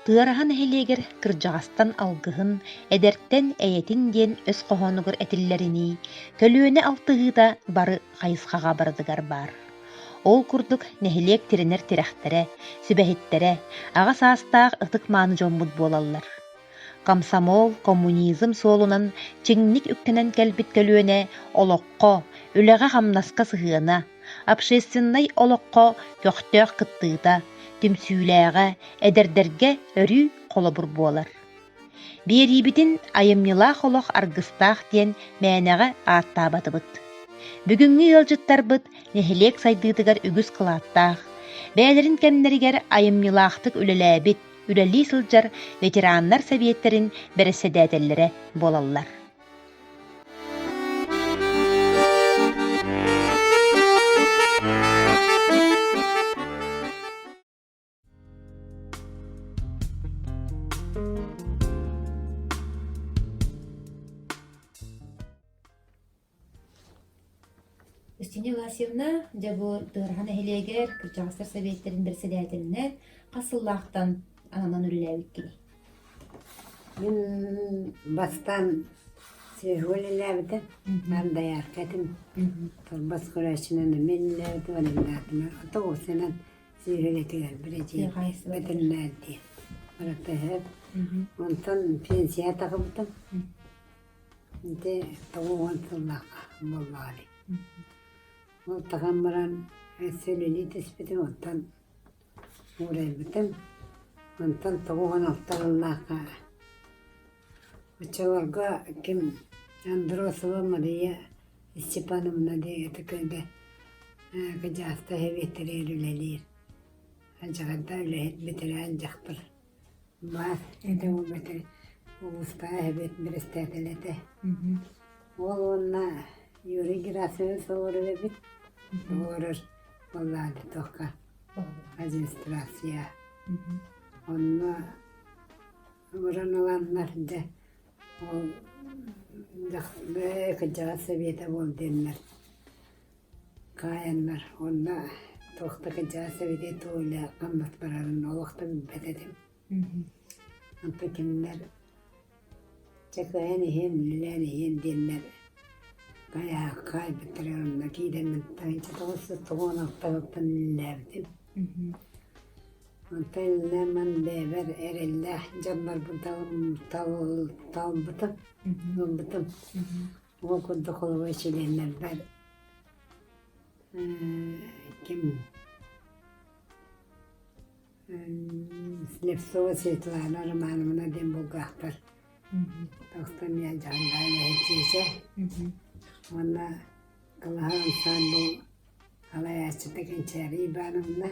Тыарахан хелегер кыржағастан алгыһын, эдерттен эйетин диен өс қоһонугар этиллерини, көлүөне алтыгыда бары хайысқаға бардыгар бар. Ол курдук нехилек тиренер тирахтере, сүбэхиттере, аға саастаах ытык мааны жоммут болаллар. Комсомол, коммунизм суолунан чиңник үктенен кэлбит көлүөне олоққо, үлэҕэ хамнаска сыһыана, общественный олоққо көхтөөх кыттыыта, түмсүүлээҕэ, эдердерге өрүү қолобур буолар. Биэриибитин айымнылаах олох аргыстаах диэн мээнэҕэ ааттаабатыбыт. Бүгүҥҥү ыалдьыттарбыт нехилек сайдыытыгар үгүс кылааттаах, бээлэрин кэмнэригэр айымнылаахтык үлэлээбит, үлэлии сылдьар ветераннар советтерин Председателери болаллар. Устинья Ласевна, жабу Тыарахан хелегер, кыржағастар советтерин Председателине қасыллақтан ананан үліләбіт кені. Мен бастан сүйгөлеләбіді, андай аркетім. Тұрбас көрәшінен мен ләбіді, оның датыма. Тоғы сенен сүйгөлетігер бірече бәтінләді. Баратты әп. Онтан пенсия тағымдым. Де тоғы онсыллаға болғали. Ол тағамыран сөйлелі теспетім, онтан орай бітім. Онтан тоғуған алтарыллаға. Учаларға кім Андросова Мария Степановна дейті көйді кыжаста хеветтерер үлелер. Ажағада үлет бітірен жақтыр. Бар, әді ол бітір. Улуста хевет Председателі. Ол онна Юрий Герасимов соғыры бит. Соғырыр болады тоққа. Администрация. Онна ұраныланлар да ол жақсы кыжаға совета бол денлер. Каянлар. Онна тоқта кыжаға совете тоғылы қамбат барарын олықта бәтедім. Анты кемлер чакаян ехен, лілән ехен денлер. Кая кай бітірерімді кейден мінттағынша тоғысы тоғын ақтағыптан ліләбдім. Онтайын мен бәбір әрелі жаббар талбытым. Ол күрді қолығы шеленлер бар. Кім? Слепцова Светлана Романовна ден болғақтар. Тоқсан я жағындайын әйтсесе. Онна қылаған сан бұл қалай ашытыған чәрі барымна.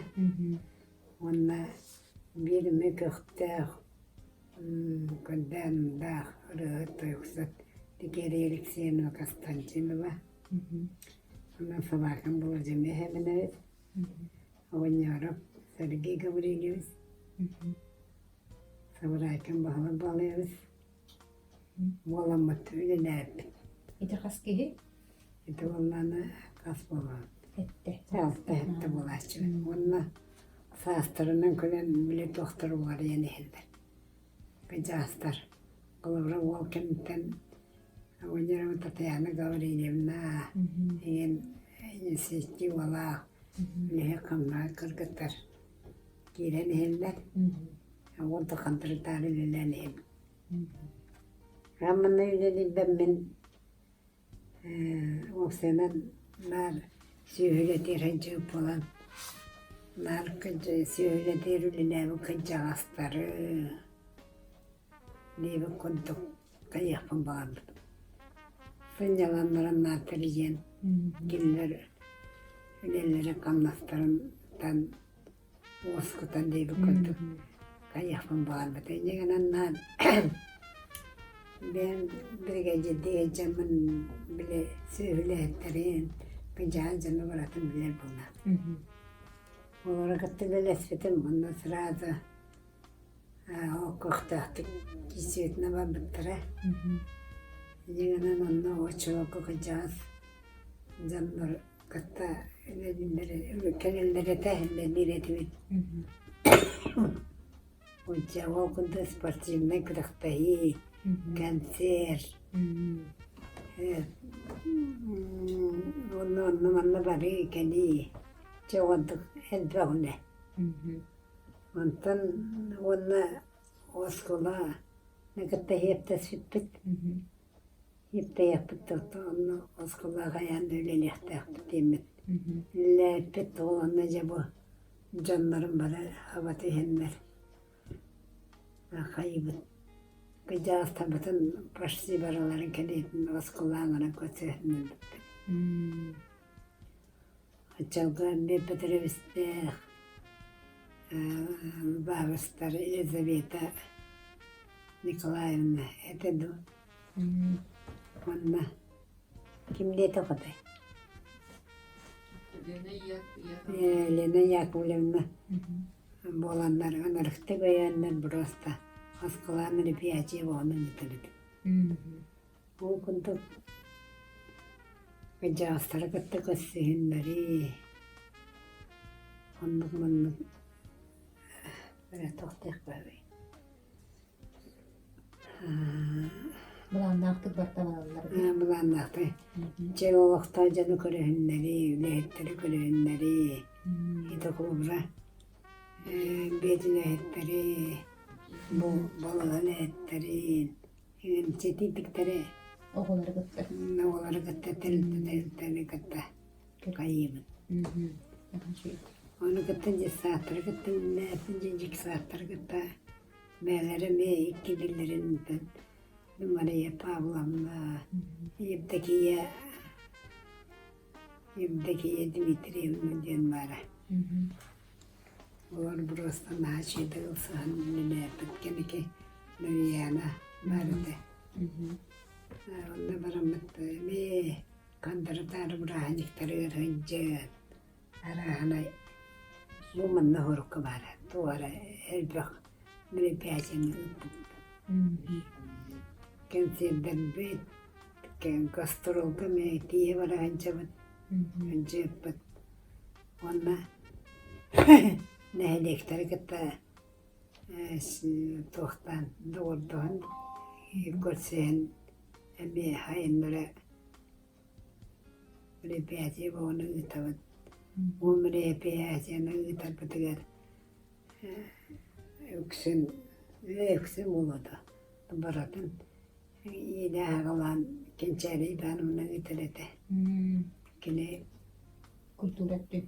Онна беріме көқтәқ көддәнімдақ ұрығы тойқсат текері Алексеевна Константинова. Онна собакын бұл жеме әмінәвіз. Ойнарып Сергей Гаврилевич. Сабырайкын бағылы балайыз. Боламыт үліләбі. Ити қас кеге? Ити оланы қас болған. Әтті. Әтті болашы. Онна састырынан көлен біле тоқтыры бар ені елдер. Кыжастар. Қолыбыры ол кемттен ойнарымы Татьяна Гаврилевна. Еген сетки ола. Біле қамна кыргыттар. Керен елдер. Олды қандырытары лілен ел. Амына үлелі бәммен оқсенен нар сүйелетер әнжіп болан. Нар сүйелетер үлеләбі кыжағастары. Лебі күндік қайықпын бағындып. Сынжаланларын натырген келілер үлелері қамнастарынан осқытан дейбі күндік қайықпын бағындып. Егенен нар ben birge ciddiye camın bile söyleyetlerin kıcağı canı bırakın bilir bunlar. Olarak attı bile espetim ondan sonra da o koktaktık kisiyetine var bittere. Yine onunla o çoğu kıcağız canlar katta ülkeleri tehille diretimi. Учавал куда спортивный крахтаи, концерт. Онна бары кәни чоғандық әлбәғіне. Онтан онна оскола нәкітті хепті сүппіт. Хепті яппыт тұқты онна оскола ғаян өлеліқті яппыт емет. Ләппет оғанна жабы жанларым бары хабаты хеннер. Қайыбыт. Кыжаста бүтін пашси бараларын кәлейтін осколаңына көтсөһүнүн. Ачалга бепетеребистех бабыстар Елизавета Николаевна этеду. Онна кимде тоқытай? Лена Яковлевна боландар анарықты көйәннер просто. Аскаланы пиячи воны нетелет. Ол күнтүк жастары кытты көссүһүннәри. Оннук муннук бәрә тоқтык бәбей. Буланнактык бартабалар. Буланнакты. Чеолокта жаны көрөһүннәри, үләһеттери көрөһүннәри. Ите кубра. Бетиләһеттери. Bu balalar ettirin, çetitlikleri, Oğulları gıttı. oğulları gıttı, telli gıttı, kayımın. Onu gıttı saatleri gıttı, cincik saatleri gıttı. Beğlerim iki dillerinden, numaraya Pavlovna, Yevdakiye Dmitrievna diyen var. Olur burası naşide olsan ne yapıp ki Nuriyana vardı. Onda baramatı me kandırtar burahanikleri önce arahana bu manna horuk var. Tuara elbak bir piyasını kendisinden bir gastrolda me diye var önce bat ona Nehlikleri gitti tohtan doğurduğun görsen bir hayınlara bir piyasi bunu itabat umre piyasını itabatlar öksün oldu baratın yine ağalan kençeri ben onu italete kine kulturetne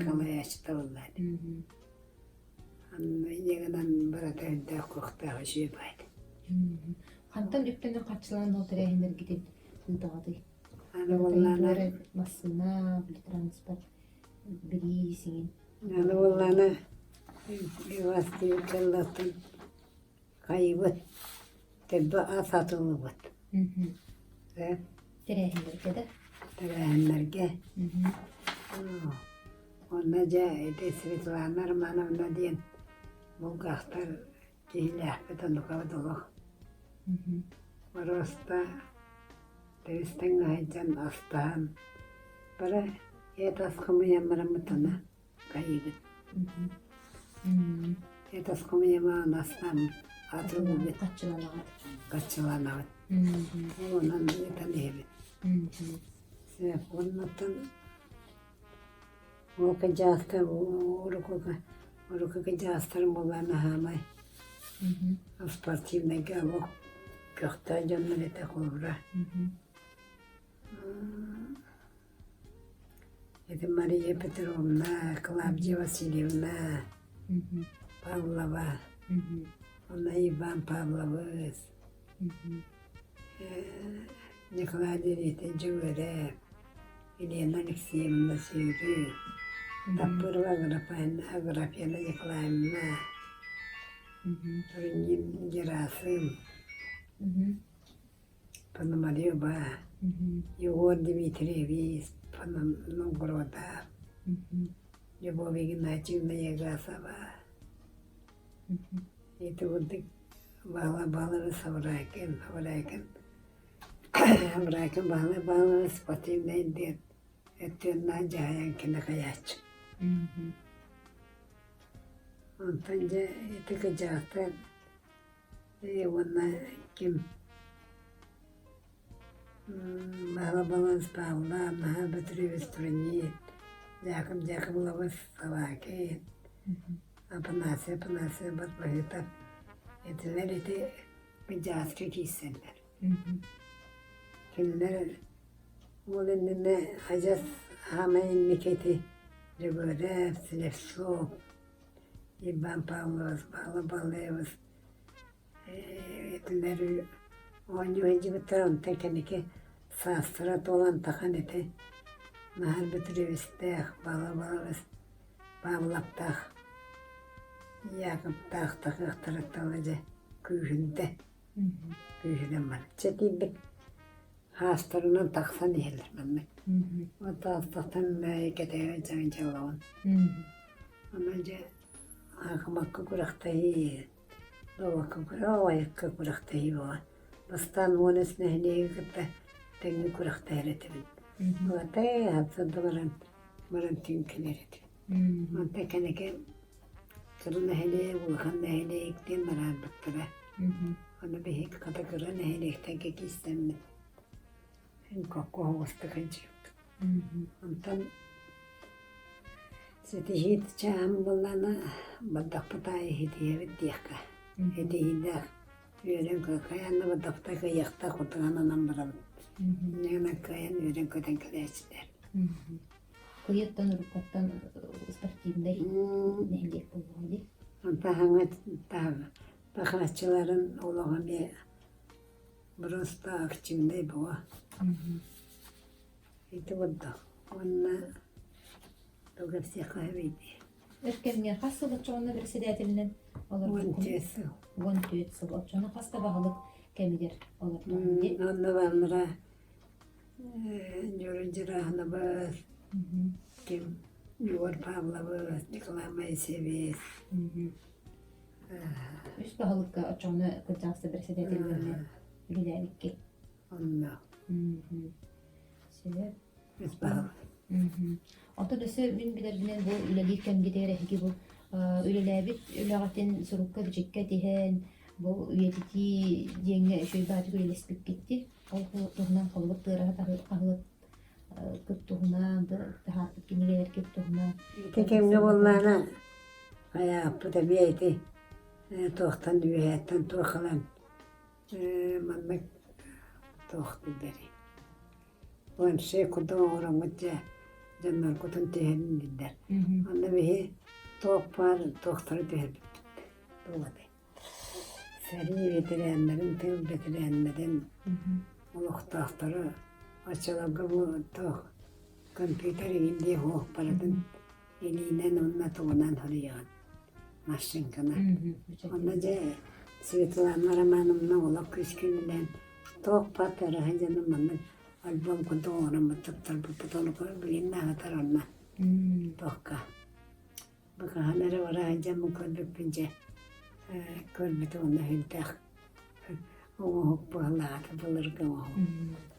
kalaya çıtırlar. Yeğenen barada da kokta şey baydı. Hantan üptene kaçılan o tereyinler gidip hıdadı. Ana vallahi masına bir transport birisin. ana vallahi bir vasti kallatın kaybet tebba asatını bat. Tereyinler de. Tereyinlerge. Onda ete Svetlanar Manovna diyen bu kahtar kihilahpetan lukavadolok. Varasta teristen gaycan astan para etas kumuyamaramutana kaybet. Etas kumuyamaran astan atılmabet. Kaçılanavat. Ondan etan hebet. Sebep ondan o kajasta oruka kajastarım olana hamay. Sportivne galo kökta canlarete kovra. Это Мария Петровна, Клавдия Васильевна, Павлова, она Иван Павлович, Николай Дерите Джуре, Елена Алексеевна Сюры, Тапырова Аграфена Николаевна, Рунин Герасим, Пономарева, Егор Дмитриевич, Новгорода, Любовь Игнатьевна Ягасова. Это вот бала Саврайкен, бала спортивный дед. Это на Джаянкина Каяч. Ondan eti kıcaktan ona kim Mahabalans Pavla, Mahabatrevis Turinit, Jakım Lavas Savaki, Apanase, Batmahita, etiler eti kıcakçı giysenler. Kimler olanını hacas hamayın niketi Ribörev, Silefsop, İbban Pavlovas, Bağlabalıyavas, etiler oyuncu bir tarafın tekeniki sastrat olan takan eti mahal bütürevisteh, Bağlabalıyavas, Bağlaptah, Yakıptah, takıktaraktalıcı köyünde, köyünden var. Çetibik hastarının taksan iyilir benimle. O tastaktan memlekete can çalan. Onunca akmakı kuraktayı, lovakı kurakı kuraktayı var. Bastan ones nehliye gitti, tengi kuraktayı retimin. O da hapsında varan tinkiler eti. O da keneke kırı nehliye, ulkan nehliye gittiğim varan baktıra. Onu bir hik kata kırı nehliye gittiğim istemem. Kokko hovusta kancı yok. Ondan Setihit çağım bulana badak patayı hediye vediyaka. Hediyinde yören kayan badakta kayakta kutağına nambaram. Neyana kayan yören kadan kalayçılar. Kıyıttan urukattan ıspartiyinde nehliyek bulmalı. Ondan hangi taklaşçıların oğluğun bir burası akçimde bu. İti budda. Ona Doğrusu kahveydi. Erkenler hastalık çoğunluğu Predседателinin olur. Onçesi. Onçesi. Çoğunluğu hasta bağlılık kemidir olur. Onunla varmıra Yoruncu rahına bas. Kim? Yor Pavla bas. Niklamayı seviyiz. Üst bağlılık çoğunluğu kırcağısı Predседателinin bilerik ki. Onunla. Sebep. Üst bağlı. Ata dese bin bilen bu ülelikten gidere ki bu ülelebit ülegatin surukka biçekka dihen bu üyetiti diyenge şöyle bazı ülelespik gitti. O tuhnan kalıp tığıra kahılıp kıp tuhnan daha kimiler kıp tuhnan. Tekemne bollana hayapı da biyeti tohtan üyetten tohkalan mannak tohtu beri. On şey kudu oramıca Canlar kutun tehenin dediler. Onda bir tohpar, tohtarı tehenin. Doğadı. Seri veteranların, tüm veteranların oluk tohtarı açılağı bu toh kompüter indi hoğ paradın elinden onunla tuğunan hırıyan. Maşınkana. Onda Svetlana Romanovna oluk küskünülen tohpar tarahı canım anlık. Album kudu oramı tuttar bu putonu koy bilin nahatar onna tohka. Baka hanere vara camı koyduk bince korbeti onna hüntak. Oğu hukbu Allah'ta bulur ki oğu.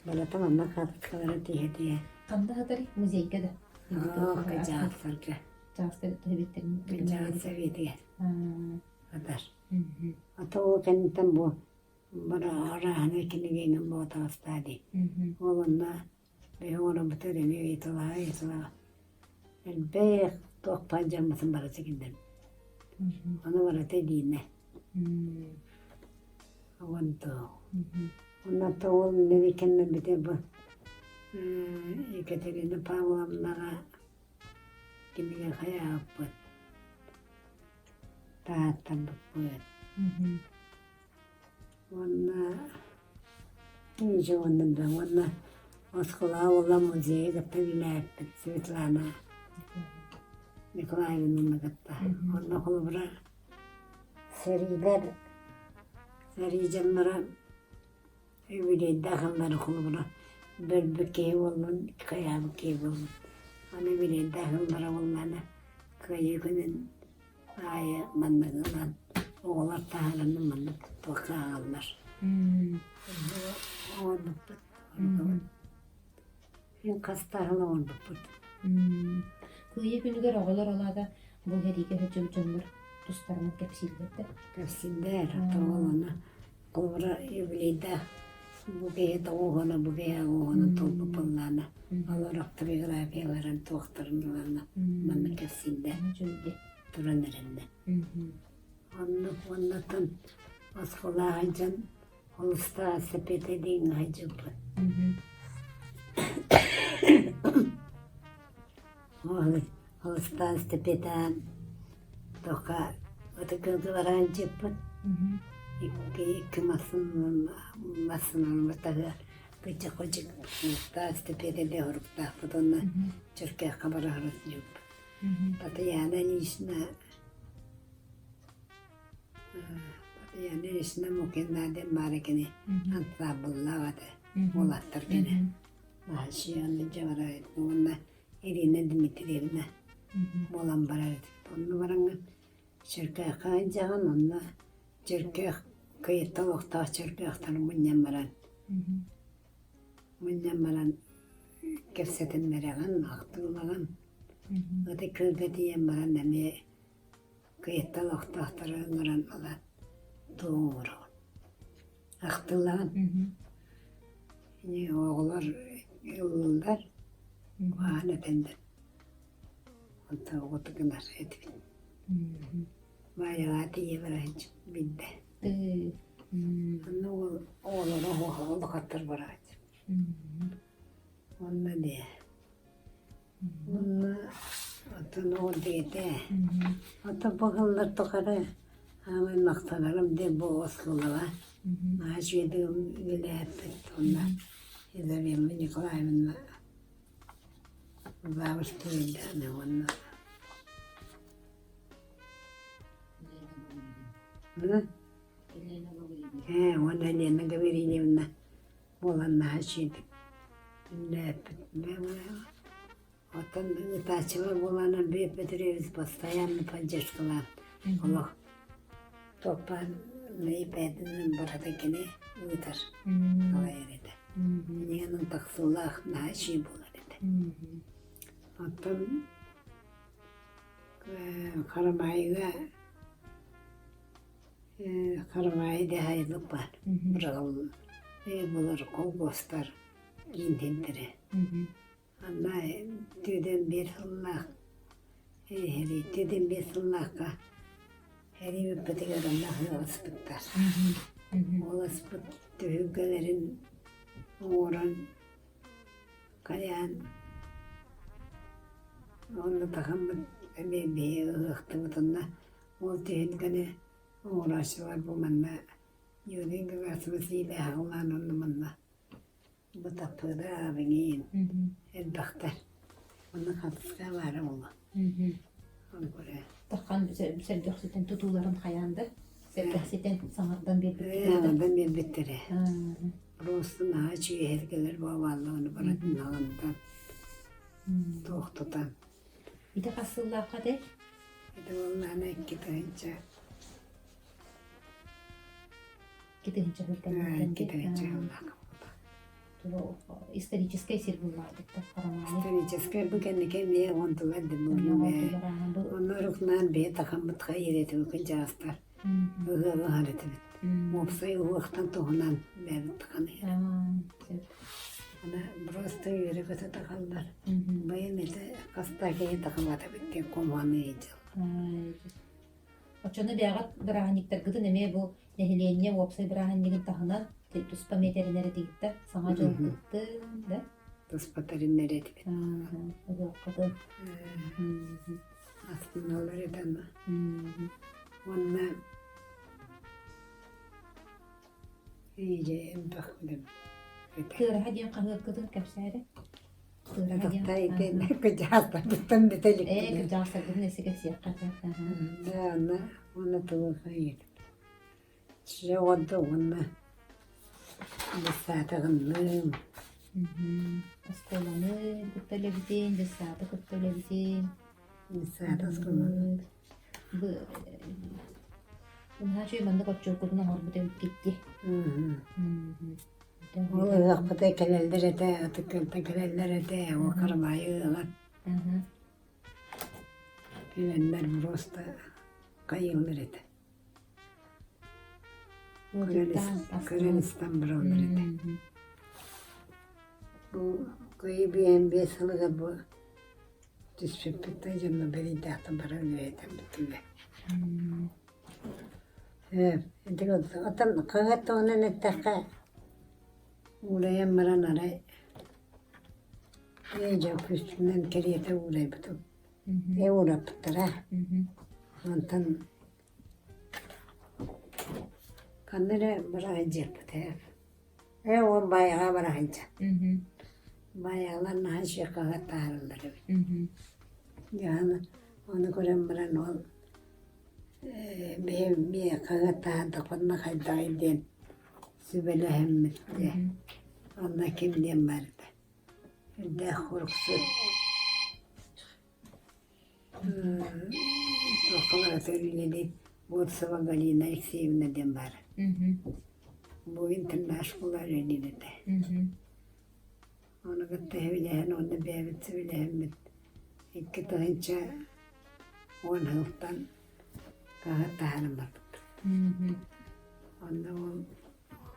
Bala tamam nakat kavara diye diye. Kanda hatari müzeyke de. Kıcağı sarkı. Çağıstı tehbitlerin. Kıcağı seviydi. Kadar. Ata o kendinden bu. Bara arahane kinigin bu tastadi. Oğlunda bir oğlum bitirin yitala. El bey tok pancamasın bara çekinden. Onu bara tedine. Oğlunda. Onda da oğlum nevi kendin bitir bu. Ekaterina Pavlovna'na kinigin kaya yapın. Taatta bu. Ona iyice ona Moskova ola müziğe gittiler Svetlana Nikolaevna'na gitti. Ona kulübüre seri canlara evine dağılları kulübüre bir bükey olun, kaya bükey olun. Ona evine dağılları olana kaya günün ayı manlıgılan oğlar tahalanın manlık toka ağırlar. Onu en kastahla onu put. Kıйы günüger oğlar olada bu herike hücum canlar. Tustlarını kepsildi. Kapsiller, toğuna. Kıvra yükleydi. Bu geye toğuna, bu geye oğuna tolpu pıllana. Olarak trigrafiyaların toğtarınlarına. Bana kapsiller. Şöyle. Turanlarında. Ondan askıla hacın. Ulusta sepetediğin hacıpı. Ulusta sepeten. Toka ötekıldıvaran cıpı. İki masının mıtağı. Kıcı kocuk. Ulusta sepetede horukta. Fıdığına Türkiye kabara horuk cıpı. Patayana lişna. Yani işine mukennade barekeni antabulla vade olattır gene. Mahşiyanı cavarayet onda erine Dimitrievna bolan barayet. Onu varanga Çırkaya kayacağın onda Çırkaya kayıtta lokta Çırkayaktan munyamaran. Munyamaran kefsetin meregan aktığılagan. Öte köyde diyen baran deme kayıtta lokta aktarıngıran olan. Doğru. Aktılan. Oğullar, yıllar. Vahane benden. Hatta otuğunar edip. Bayağı diye varayıcı binde. Oğullara oğlu katır varayıcı. Onunla diye. Onunla atın oğul deyde. Hatta bakıllar tokarı. Hemen maktanarım de bu oskulalar. Maaşıydım bile hep onlar. İzlediğim Nikolay'ımla. Babış koydu ne onlar. Ona lena gaviriyle onlar. Olan maaşıydım. Ne hep Otan ıtaçılar bulana büyük betiriyoruz bastayanlı pancaşkılar. Allah. Topan neyi pedinin buradakini uyutar. Hava yerinde. Yanın taksullah naşi bular dedi. Otan karamayı da hayırlık var. Bırakalım. Bulur kol göster. Giyintenleri. Ama tüden bir Allah. Tüden bir Allah'a. Heri bir petigarından olasılıklar. Olasılık tühüggelerin oğran kayan onu takımı bir ıhtımıtında o tühüggene uğraşılar bu manna yürüyün gıgasımızıyla hağılan onu manna bu tapıda abinin elbaktar onu katıska var oğlan onu buraya Takan sebdökseten tutuların hayandı. Sebdökseten sanattan bir ben bir bittire. Rostun ağacı herkeler babalı onu bırakın ağından. Tohtutan. Bir de kasıllar kadar. Bir de onlarına gidince. Gidince hırkanlardan. Gidince Allah'ım. İstorическая сервулардык та караманы. Историческая бүгенне кемие онтулар дебуне. Онорукнан бе такамытка иретип кынжастар. Ыгы харетип. Мопсай уактан тогунан бер таканы. Ана просто йөрөкөтө такалдар. Баймете кастаге такамата биткен команы ижил. Очону бягат бираханиктер гыдын эме бу нехиленне мопсай бираханнигин тахынан Tuspam veteriner'e dikti. Sana cılgıttı da. Tuspam veteriner'e dikti. Evet, kadın. Aslında olur eden mi? Onunla iyice bakmadım. Tığra hadiyen kahır kadın kapsaydı. Tığra hadiyen. Tahtaydı. Kıcağızda tuttum bitelik. Kıcağızda kadın nesi kapsaydı. Da ona tuğu hayır. Şey oldu onunla. Desatağınlığım. Askolanı, kuttalabidin, desatı kuttalabidin. Desatı askolanı. Bunlar şey bende kaçıyor kuduna harbi de gitti. O vakıfta kelellere de, atıkılta kelellere de, o karamayı alan. Bilenler burası kayılır edi. Olduktan Kıranistan buralar edi. Bu kıyı bir en salıga bu düspüpütten canına beri dağıtan para öğretim bütün be. Evet, atan kağıt onun ettaka uğrayan maran aray. İyice üstünden keriyete uğray bütün. Uğrapıttır ha. Ondan kanları bırakınca bu o bayağı bırakınca. Bayağılar nahan şey kağıt tarırlar. Yani onu gören ol. Bir kağıt tarırda konuna kaydağıydı. Sübele hemmetti. Onunla kimliğim vardı. De korkusu. Tokalara söyledi. Bu sabah galina eksiğimle dem var. Bu internasyonlar öyle de. Onu gitti evlehen, onu bevit evlehen. İki tağınca 10 haftan kağıt tahanım var. Onda o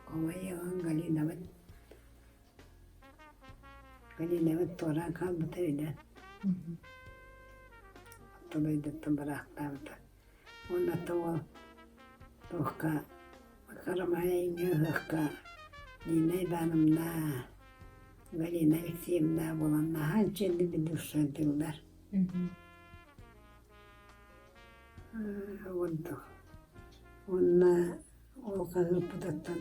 kovaya on galina var. Galina var toran kalmadı öyle. Atılıydı bıraktı. Onda da o tohka karamaya iniyor hıhka. Yine benim na. Galina eksiğimde bulanlar hançeli bir düşürdüler. Oldu. Onunla o kağıt pudattan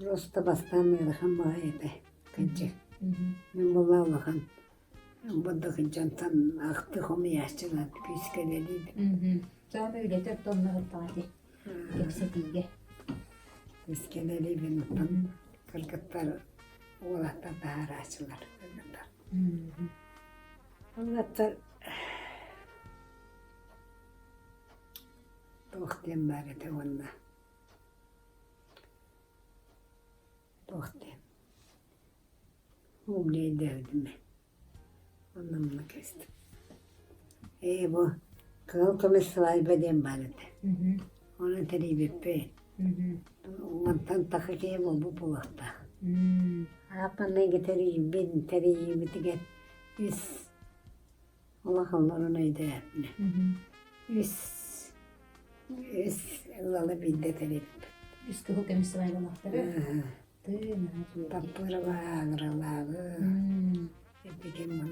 rosta bastamıyor hem bağıydı. Kıncı. Ben bula olağın. Buradaki cantan aktı homu yaşçılar. Püskeleliydi. Sonra öyle de donları tadi. Yükseliğe. Püskeleli ben utan. Kırgıtlar oğlaklar daha rahatsızlar. Oğlaklar tohtiyem bari de onunla. Tohtiyem. Umleyi dövdüm. Ondan bunu kestim. Bu kağıtımı sırayı dem bari de. Onu tereyip etmeyin. Ondan takıcıyım bu bulakta. Apanla getireyim, ben tereyim bitigen. Allah Allah'ın öyle yapma. Allah'la bir de tereyim. Üskü hukemi sırayla anahtarı. Tapır bağırlağı. Bitigen bana.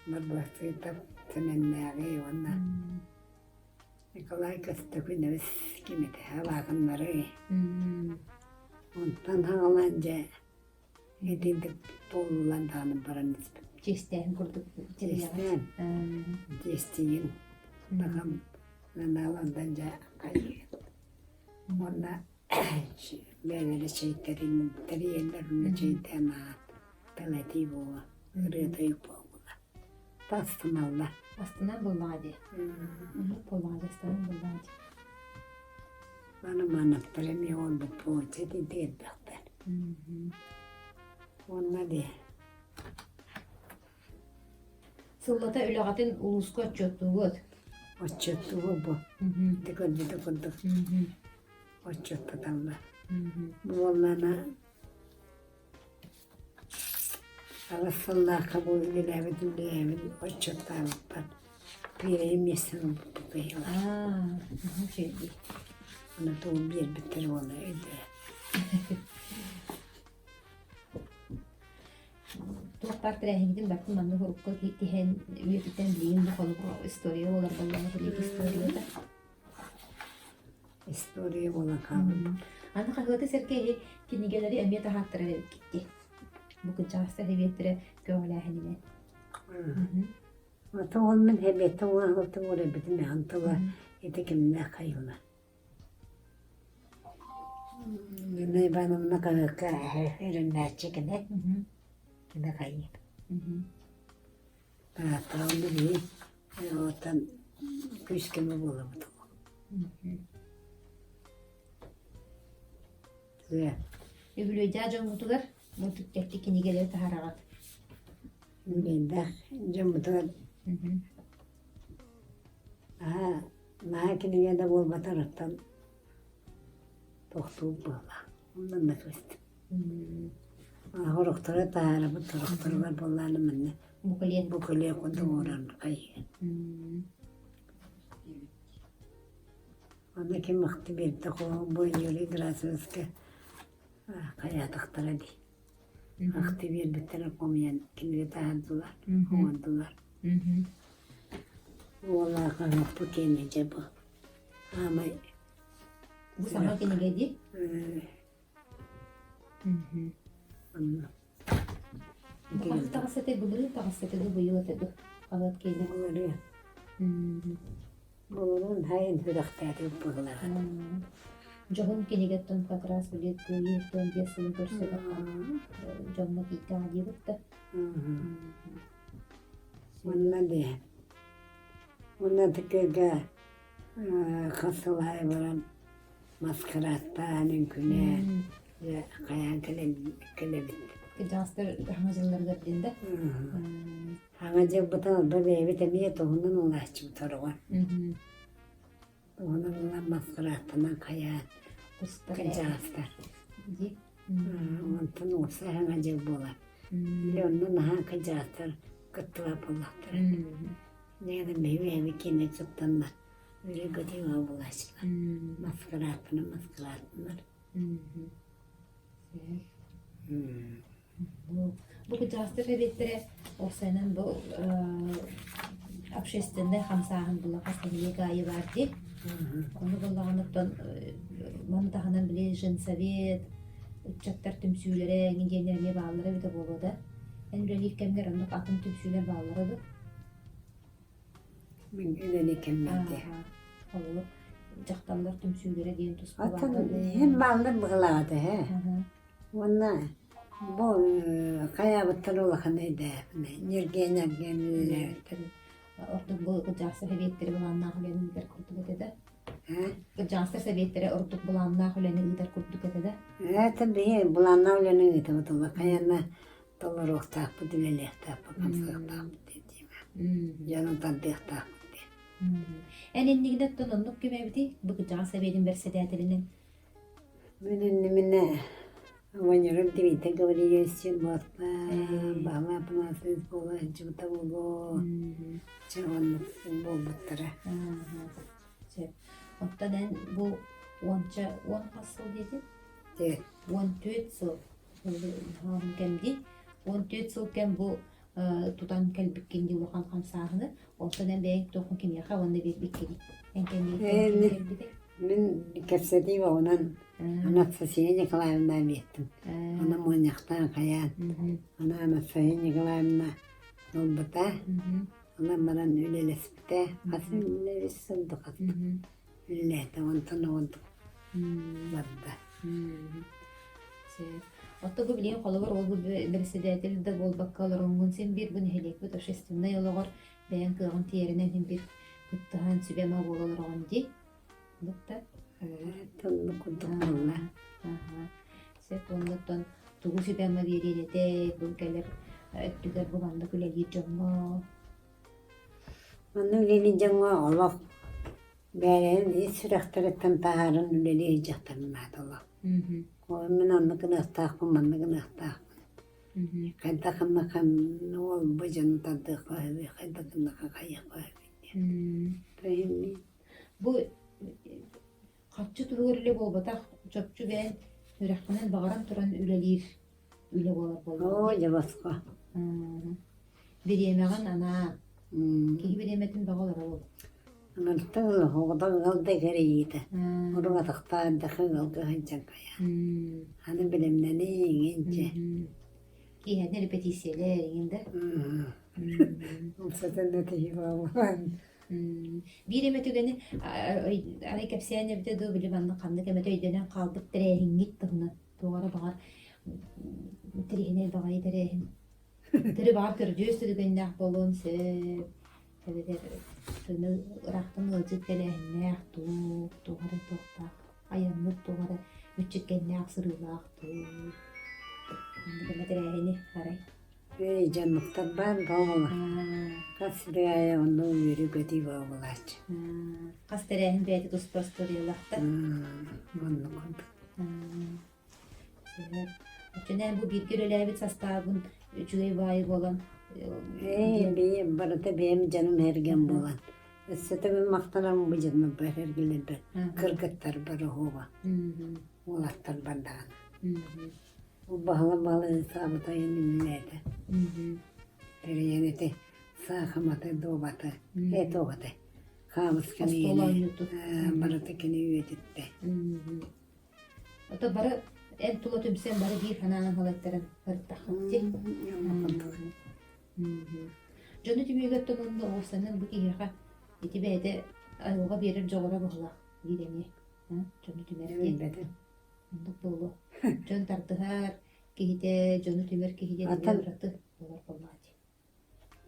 Barbası tap temennağı ona. Kolay kastı kuyunuz kimidi havakınları. Ondan havalanca edildik dolulan tanım paranız. Cesteğin kurduk. Cesteğin. Cesteğin. Bakın nanalandanca kayıyor. Onda böyle şeylerin, teriyelerinin şeyden belediye bu. Rıda yupağı. Bastım Allah. Aslında bulladı. Bulladı, aslında bulladı. Bana anahtarım yol bu poğaça değil baklar. Onunla diye. Sıllata öleğatin uluska açıyordu. Açıttı bu. Dıkıldık. Açıttı damla. Bu onlarına arasında kabul edilemedim. Açıttı damla. Pireyim yesin bu kıyılar. Şey değil. Ona doğum bir bitir onu öyle. Tuhtar terakhir gidin baktım ben de hurukka tihen üyetikten bileyim bu konu istoriya olur vallahi bilik istoriya da. İstoriya olan kaldı. Ana kahvede serkeyi kinigeleri emniyete hattıra gitti. Bu kıcağısta hevetlere göğlehenine. Ata olman hebette olan haltı oraya bitim hantıla etekimine kayıla. Ne benim ne kadar ürünler çekene ne kayıp. Hatta onu bir oradan küskemi bulamadım. Güzel. Öbürü cacın mutular mutuk gitti kinigeleri taharagat. Ben de cımıdan aha Nakinige de bolbatarıktan tohtuğu bağla. Ondan da kıstım. Horuktura tağırı bu torukturlar bollarlı minne. Bu kolye kondu oran kayı. Onda kim mıhtı bir de koğun boyun yürü Tırasınskı kaya tıktara di. Mıhtı bir bittere komayan kimleri tağırdılar, koğundular. Vallahi kanık bu kendince bu. Ama Bu sana kini geldi. Bu hafta takasete buluyor, takasete de buyuyor tabi. Alat kini. oluyor. Bunun hayın hüraktatı bağlar. Johun kini getton patras bilet kuyuyor, ton diyesin görse de. Johun'a kita diye bitti. Onunla diye. Onunla tıkırga kasılay varan maskaratta nünküne kayan kelebit. Kıcastır hamazınları gördüğünde. Hangacık bıtan da bir evi temiye tohundan ulaşçı tarığa. Tohundan maskarattana kayan kıcastır. Ondan olsa hangacık bolar. Ondan ha kıcastır kıttılar bulaktır. Nereden evi kendine çıktanlar. Öyle götüyor bulaşıklar. Maskarattına. Bu kıcastır edetlere o senin bu общественный хамсаһын була хастамия гайы барди. Onu bulanıktan bana da hanan bile совет uçaklar tümsüylere gidenlerine bağlıları bir de boladı. En böyle ilk kemler onu atım tümsüyle bağlıları. Min öyle kemmedi. Olur. Uçaklar tümsüylere diyen tuz Atan hem bağlı bağladı he. Onlar bu kaya batır olakanıydı. Nergen. Orada bu kıcastır sebetleri bulanlar hülenin gider kurtuk etede. Kıcastır sebetleri orada bulanlar hülenin gider kurtuk etede. Tabii bulanlar hülenin gider kurtuk. Kayana dolar ortak bu dileli ortak bu kamsak ortak bu dediğim. Yanından bir ortak bu diye. En endigde tonunluk gibi evdi. Bu kıcastır sebetin Predседателinin. Benim Ванером девита говорили, что вот бала поносит было, что-то было, что он был бутера. Ottadan bu onca on hasıl dedi. Evet. 14 yıl hanım kemdi. 14 yıl kem bu tutan kalbik kendi ulan kamsahını. Ottadan ben tokun kim yaka onda bir bikeli. En kendi Ben kefsedi ve onun anasını yakalayamam ettim. Ona manyaktan kayan. Ona anasını yakalayamam olbata. Ona bana öyle lesbite. Kasım öyle sandı kasım. Öyle de ondan oldu. Vardı. Otta bu bileyim kalıver ol bu Председатели de bol bakkalar onun sen bir bunu helek bu общественный yollar ben kıran tiyerinden hem bir kıttahan sübema bolalar ondi. Butta. Tonlu kurduk valla. Sen tonluktan tuğu sübema veriyede de bu gelir öttüger bu anda güle gireceğim. Onu öyleyeceğim Allah. Ben sürekli taharın öyleyecektim Allah. Onun anlıkını ıhtaq, bu anlıkını ıhtaq. Kaydakında kan ol bacını tadı koyuyor, kaydakında kayık koyuyor. Bu kaççı turur ile bolbata çöpçü ben yürekten bağıran turan ülelir. Üle bolar. O cevapsız. Bir yemeğin ana. Ki bir yemeğin bağlar o. Anırtın hoğdan kaldı geriydi. Orada tıktan dıkın kaldı hancak kaya. Hani bilimden iyi ince. Ki hadi repetisiyeler yerinde. O zaten de tecrübe. Bir yemeği gene araya kapsayan yaptı da bile bana kandı yemeği dönen kaldık direğin gitti onu. Doğru bağır. Direğine bağır direğin. Direği bağır kırıcı de gene bolon se. Tabii tını rahatın ölçü direğine yaptı. Doğru tokta. Ayağını doğru müçükkenine aksırılaktı. Bunu direğini haray. Canlıktan ben doğmalı. Kasıraya onu yürü götü bağlaç. Kasterehin beyti dostpastırıyorlar da. Onu kondu. Çünkü bu bir görelebit sastavın üçüge bayı olan. Benim barata benim canım her gün bolan. Sıtımın maktanam bu canım her gün ben. Kırgıtlar barı hova. Olatlar bandağına. O bağlı sabıta yenilerde. Teriyene de sağamata doğbata. Et oğata. Kamız kaniyene. Barata kaniyene üyetitte. O da barı en tula tümsen barı bir hanağın halatların hırttaktı. Canı tümüge tumanlı olsanın bu iyağa itibede ayuğa verir çoğura bağla gidemeye. Canı tümerken. Onluk dolu. Can tartıhar kihide, canı tümer kihide bıraktı. Olar vallahi.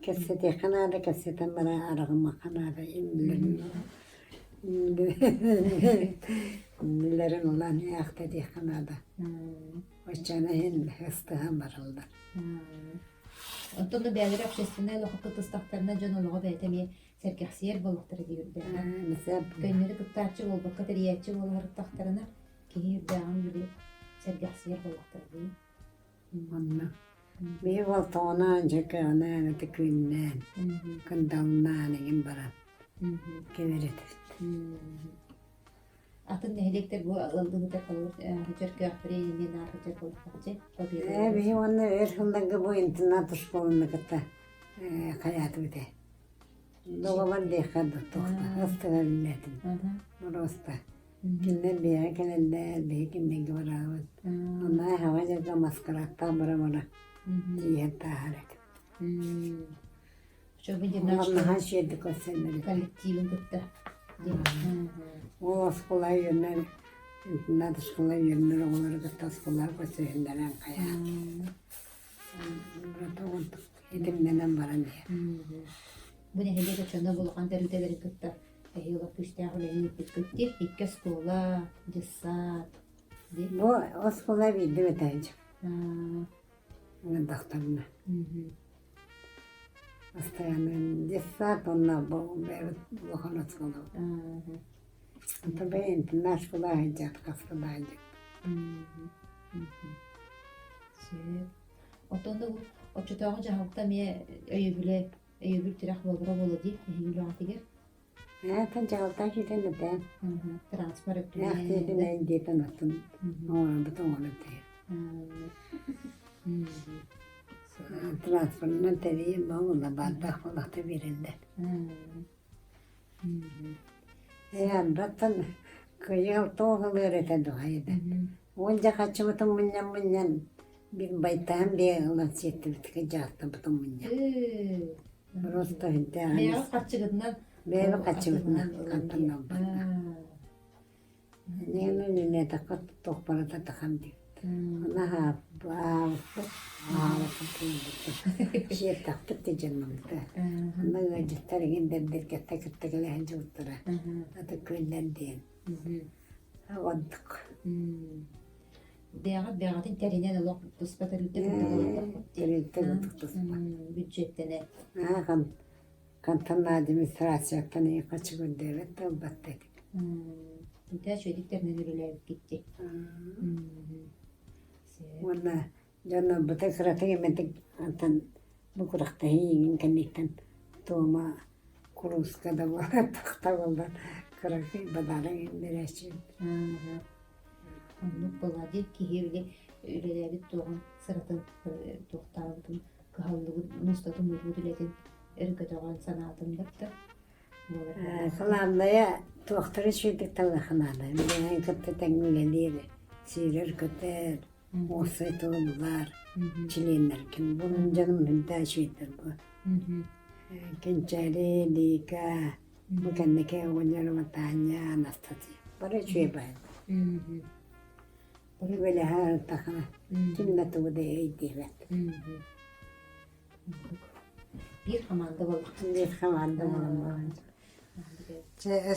Kasete kanada kaseten bana arağıma kanada indilerin. İndilerin olan ayakta diye kanada. Hoşçana hem hıstığım varıldı. Ondan da beyler общественного hukuk ıstaklarına can olağı beytemiye serkahsiyer balıktırı diyor. Mesela Köyleri kıttarçı ol, bakateriyatçı ol, hırttaklarına kihir dağın gibi serkahsiyer balıktırı diyor. Onunla. Bir valtona ancak ana tıkıyla kandalına negin baran. Keverit. Atın nehlekler bu aldığı da kalır. Hıçar kıyafere yengen nar hıçar balıklarca. Bir onu erkenden bu internet şkolunda kata hayatı bide. Doğaman dekadı tokta. Hasta biletim. Burası. Kimden bir kendiler bir kimden güveravet. Onlar havaca maskara tabara bana. Diye taharet. Çok bir Allah'a şeydi kosenleri. kolektivin kıtta. O skola yönler, internet skola yönler onları kata skola kosenleren kaya. Burada olduk. Edimlenen baran diye. Bu nehle de çanda bulgan derüteleri kıtta. Yola küştağ olayını bitkütti. İkke skola, cısat. Bu o skola bildi mi tanıcım? Doktoruna. Hastayanın cısat onunla bu bakana skola. Tabii internet skola hicat kasta da hicat. Otonda bu oçutağı cahakta miye öybül tirak bolbura bolu deyip öybül ağatıger. Tan jalta giden de ben. Transfer öptüm. Yaxşı ne diyeten attım. Ona bütün onu diye. Transferden tabii bağlı bardak falan da verildi. Zaten kıyal toğul öğreten doğaydı. Onca kaçımatım munyan bir baytan bir alasiyeti bitkicaktı bütün munyan. Burası da hinte. Hayal kaçıgından Benim kaçımatına kantandan bak. Ne takat tokparata takan diyor. Ona bağlı şey taktık da canımda. Ona gacıtlar ginden bir kette lehçe utara. Adı köyden diyen. Havandık. Beğatin terinen olarak tuspata lütte bütçettene. Kantan administrasyondan iyi kaçı gönderdi de battık. Bir söylediklerine göre gitti. Valla canım bu da kırata yemedik. Antan bu kurakta yiyin kanıktan toma kuruska da var takta oldu. Kırakı badarın indireşi. Anlık baladı ki hevli öyleleri doğan sıratın doktarın kahallığı mustatın mülhudületin ergötağın sanatın baktı. Kalamlaya doktoru şeydik talakanalı. Ben kıttı tengüle Sirer köter, olsay toğlular, çilenlerken. Bunun canım hünda şeydir bu. Kençeri, lika, bu kendike oynarıma tanya, anastasi. Bara şey bayım. Bunu böyle her takana. Kimle tuğda eğdiler. Bir hamanda balık. Bir hamanda balık.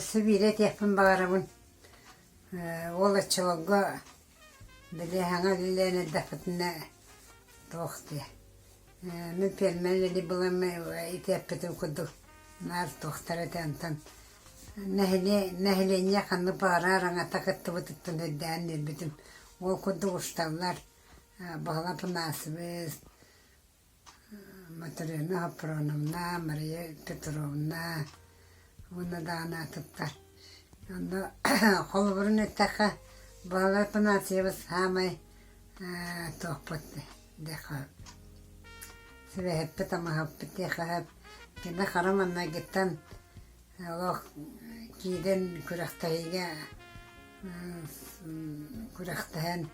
Sıviret yapın bağırımın. Ola çoğu. Dili hanga lilene dafatına toğdu. Мен пельмели булам итеппетим кудук. Нар тохтара тантан. Нәһлене ханны парараңа такытты бутыттын эддән нербитим. Ол кудук ушталлар. Баглап насыбыз. Материна Апроновна, Мария Петровна. Оны да ана туттар. Онда холбурун эттаха баглап насыбыз хамай тохпотты. Дехап. Себеп тамахаппет яхап. Кенде хараманна геттен Аллах киден күрәхтәйгә күрәхтәһен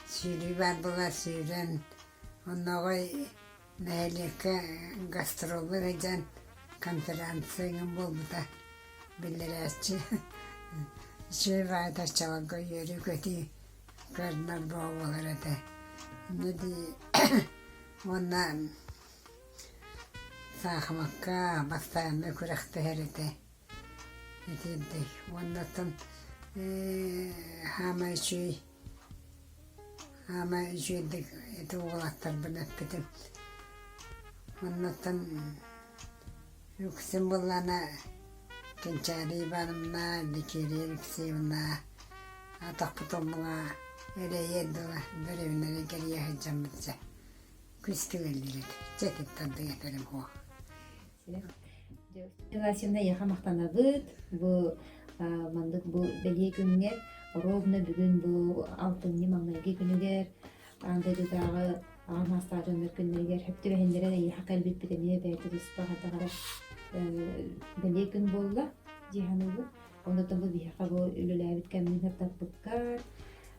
сөйлибәр булар сөйлән. Оннагы нәһлекә гастроллар җан конференция булды. Белдерәче. Шева да чалга йөри көти көрнәр булалар әтә. Неди оннан Сахамакка бастаянда күрәхтәһәрәтә. Этидек. Оннан Хама жүйдік еті оғылаттар біліп бітім. Оннан үксім болана кенчәрі барымна, декері үксімна, атақ бұтымға әрі еділа бір evінері кәрі яхыджам бітсе. Күсті өлдіреді. Жәкет тарды кетерім хоқ. Тыарасинна яха мактанабыт, бу мандык бу беле күнгер, ровно бүгүн бу алтынны маңнайги күнүгер, анда дагы агамастажын күннергер, хөптү бехендере да яха калбит битемие бәйти дуспа хатагара беле күн болла, диханыбы. Онда бу бихака бу үлеләбит кәмин хаттаппыткар,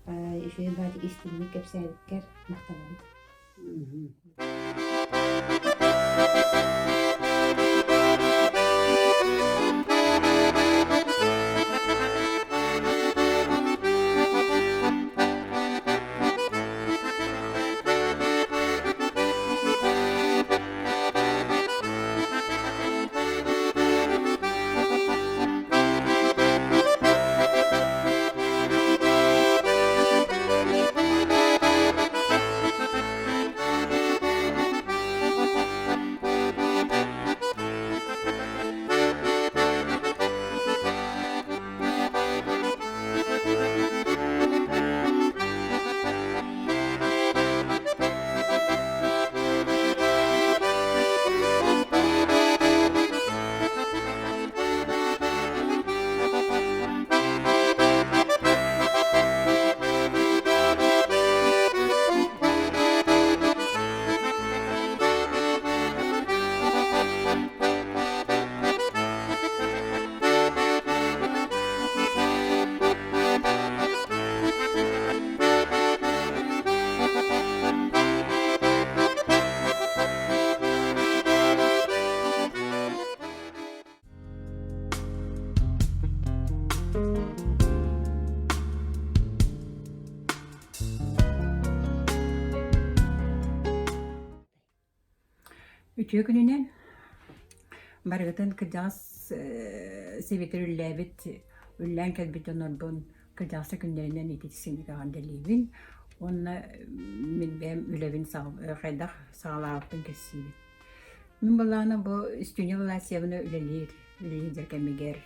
ишөй баатик истинник кепсәбиткер мактанабыт. Üçüncü gününden barıgıtın kırcağız sebetleri ülləbit üllen kelbitten orbun kırcağızda günlerinden ititisini kağandalibin. Onunla benim ülevin qaydak sağlağıptın kessiydi. Min balağına bu üstüne valasiyavını üleliyir derkemeger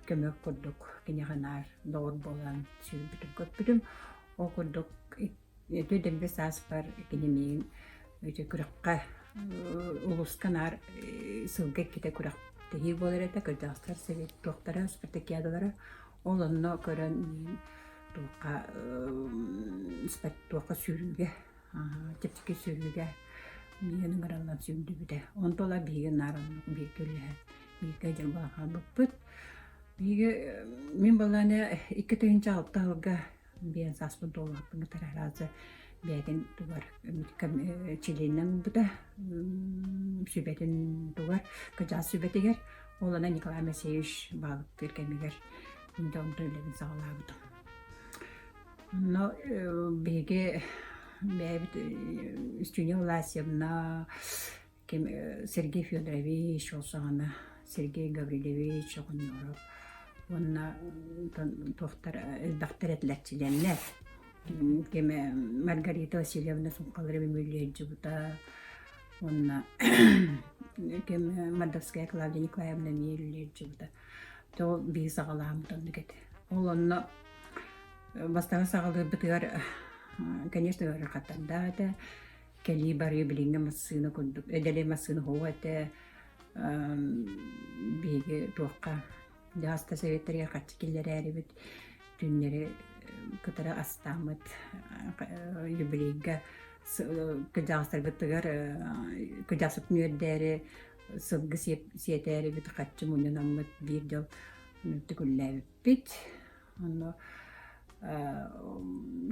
kömök kurduk. Kine kanar doğru bolan sürübütüm köpütüm. O kurduk ödüm bir sas var kinemeyin küraqqa улус канар сылга ките курак теги болерете кырдастар совет доктора спартакиадалары олонно көрөн тука спарт тука сүрүгө тепке сүрүгө миянын гаралап сүрүдү биде онтола биге нарын бекөлө биге жаба хабыппыт биге мен баланы 2-нче алтыга бен саспын долларны таразы бәден тугар чиленнен бұда сөбетін тугар кыжас сөбетегер олана Николай Масеевич бағып кергенмегер инде онтөйлерін сағалабыды. Но беге бәбіт үстіне Власевна Сергей Федорович олсағана Сергей Гаврилевич оғын онна тоқтар әтләтчіленлер Кеме Маргарита Васильевна сумқалары мөллер жібіта, онна кем Мадовская Клавдия Николаевна миеллер жибута. То би сагаламтан дигет. Ол онно бастага сагалды битер, конечно, рахаттанда да кели бары билинге массына кундук. Эделе массына хоате биге туакка Даста советтерге катчикиллер бит түннери кытара астамыт юбилейга кыжастар битгер кыжасып нөддери сылгы сиетери бит катчы муннамыт бирдел түгүлләп бит аны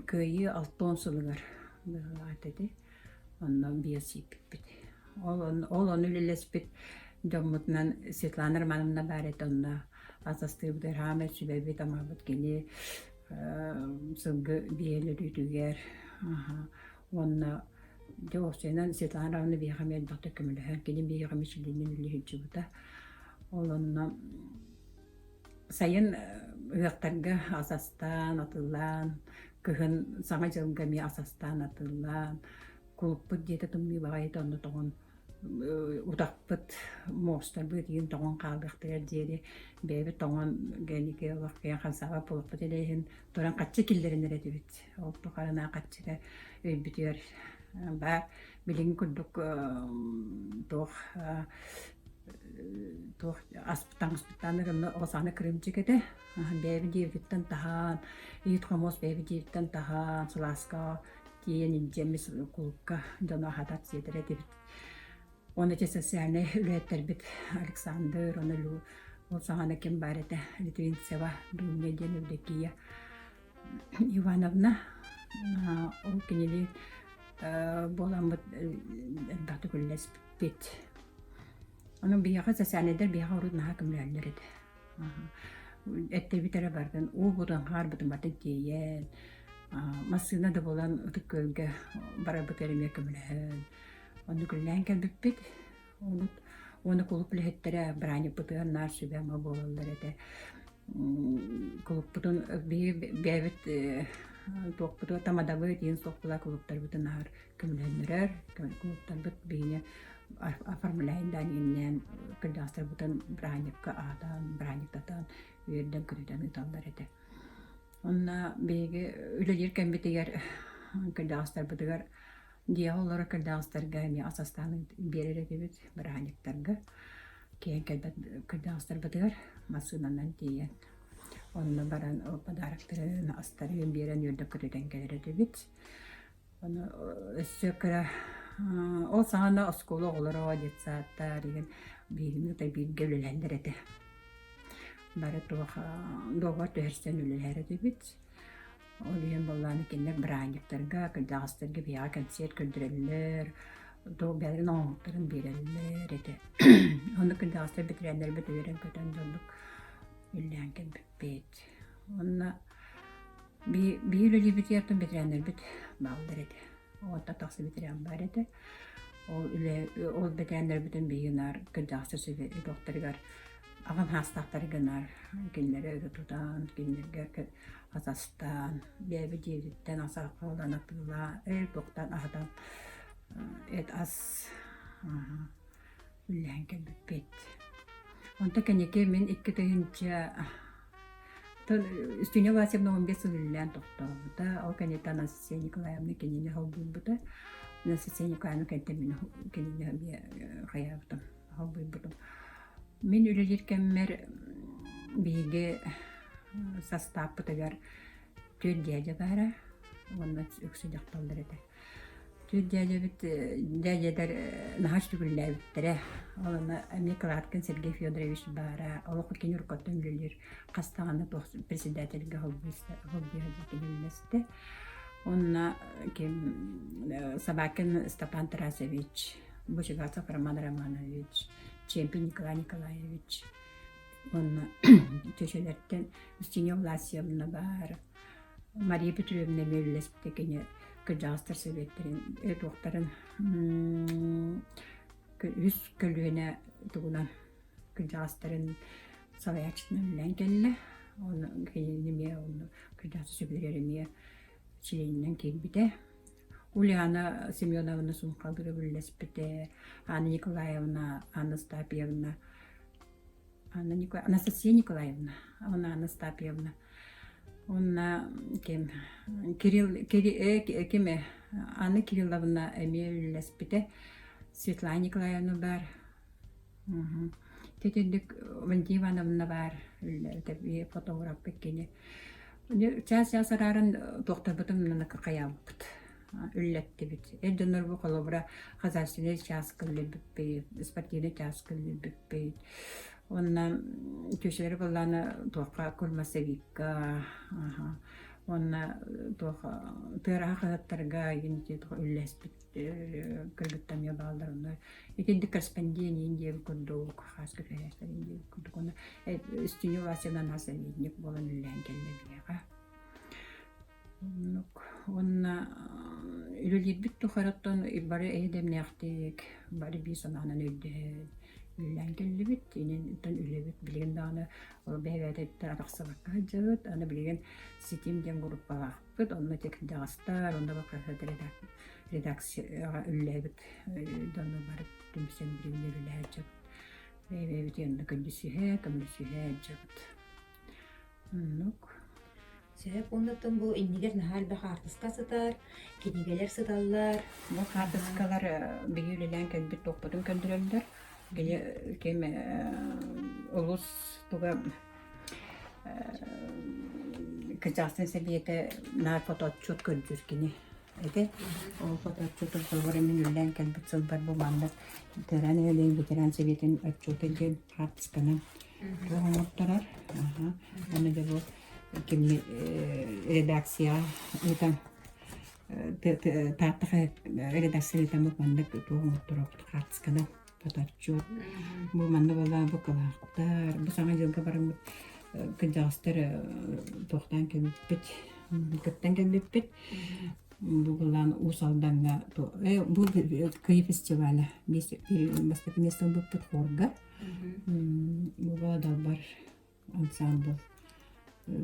Кыйы 6 сылгар атеди андан биосип бит ол аны лелеспит Домутнан Светлана Романовна барет онна асасты бдер хамет сүбеби тамабыт кени сылгы биелер ütüger. Онна Жосенан Светлана Романовна бихамет бакта көмөлөһөр кени бихамет шилинен үлүһүчүбүта. Ол онна сайын ыактарга асастан атылан кыһын саңа жылга ми асастан атылан кулпут диете тумми багайт онна тогон утакпыт мостар быт ин тогон калдыктыр дери беби тогон генике вакыя хансага полуппут элейин туран катчы киллерин эретибит ол тукарына катчыга өйбүтөр ба билин курдук тох аспытаны гына осаны кремчикете беби дивиттен тахан итхомос беби дивиттен тахан суласка тиен жемис кулка дона хатат сетеретибит. Он эти социальные улэтэ бит Александр, он сагана кем барете Таттинского, думне день Евдокия Ивановна, он кинели боламыт батукуллес бит. Он бияга социальныйдар бияга уруднаха кемләрләр иде. Этте битере бардын, у будан хар бутын батын тиен. Масына да болан үтүккөлгө бара битереме кемләһен. Onu küllen kelbipit, onu kulup lehettere brani putuyan nar sübema bolallar ete. Kulup putun bevit tok putu tamadavit yin sokula kuluptar butun nar kümlenler, kuluptar but bine afarmlayından innen kıldastar butun branikka adan, branikatan üyerden kürüden itallar ete. Onna bege ülelerken bitiger kıldastar butugar Диалора кырдаастарга ми асастаны берере дебит браниктарга кийин келбет кырдаастар бытыгар масынанан тиен онна баран подарактарын астарын берен үрдө көрөдөн келер дебит оны өссөкөрө ол сагана оскола олоро детсааттар деген бигини да билгелелендер эте бары туха догор төрстен үлелер дебит Олиен болланы кеннер браниктарга, кырдаастарга бия концерт көндүрөллөр, до бәрин оңтарын береллер эте. Оны кырдаастар битренер битверен көтөн жолдук үлләнкен бит. Онна бир өли битертен битренер бит балдар эте. Ота таксы битрен бар эте. Ол битренер битен бийинар кырдаастар сөбе докторгар агам хастактарганар кеннере тутан кеннерге Азастан, бәбі девиттен асақалдан атыла, тоқтан адан ас үлләнген бітпет. Онта кәнеке мен ikki түйінші үстіне васебна 15 үллән тоқтауыда, ол кәнеттен Насия Николаевна кәнене халбуын бұда. Насия Николаевна кәнтемені кәнене қаяқтым, халбуын бұдым. Мен үлелеркенмер бейге состав пытыгар төр дядя бара, онна өксі жақталдар еді. Төр дядя бит, дядядар нағаш түгілләй біттірі. Олына Микладкин Сергей Федорович бара, олықы кені ұрқаттан үлелер қастағаны председателге ғылбияды. Онна Собакин Степан Тарасович, Бушегасов Роман Романович, Чемпин Николай Николаевич, Онна төшелерден Устинья Власьевна бар. Мария Петровна мөллеспетекене кыжастыр сөветтерин, тоқтарын үз көлүнө тугунан кыжастырын салаячтын үлен келле. Оны кенеме, оны кыжастыр сөветтериме чилейинен келбиде. Ульяна Семеновна Сумкалдыры Виллеспите, Анна Николаевна, Анна Стапьевна, Анастасия Николаевна, Анна Стапьевна. Онна кем кеме Анна Кирилловна Эмилеспите, Светлана Николаевна бар. Тетедик Валентина Ивановна бар. Таби фотограф пекене. Час ясарарын тоқтарбытым нана кыркаябыт. Үллетти бит. Эдденер бу колобра хазарсыны час кылы биппей, спортивный час кылы биппей. Онна төшелер булланы тоққа көлмәсәгикка. Онна тоқа тыарахаттарга юнити үлләс бит кыргыттан ябалдарына. Икенди корреспондент инде күндүк хаскы фәястер инде күндүк оны үстүнө васядан насалник болан үллән келдебига. Онна үлелер бит тухараттан бары эдемнәхтек, бары бисананы өйдө. Үллән келдебит, инен тан үлебит билген даны бәйбәтте араксабакка жыгыт, аны билген ситим ден группага бит, онна тек дагастар, онда бакырда редакцияга үлләбит, даны барып түмсен билген үлләҗәп. Бәйбәт янда көндүсүһә жыгыт. Сөп оннотон бу иннигер нахал бахартыска сытар, кинигелер сыталлар. Бу хартыскалар бигүлелән кәлбит топпотун көндүрөлдөр. Геле кеме улус туга кыжастын себиэте на фотоотчет көндүркини. Эте ол фотоотчет программын үллән кәлбит сылбар бу манда ветеранны ветеран сэбиэтин отчетын ден хартысканан тоңоттарар. Аны да бу кеме редакция это Таатта редакция там манда тоңоттарап хартысканан Потачут. Бу манда бала бу калактар. Бу саңа жылга барам кыжастар тохтан келбит. Кыттан келбит. Бу балан усалданга то бу Кыйы фестивале. Бастапы место бу хорга. Бу бала бар ансамбл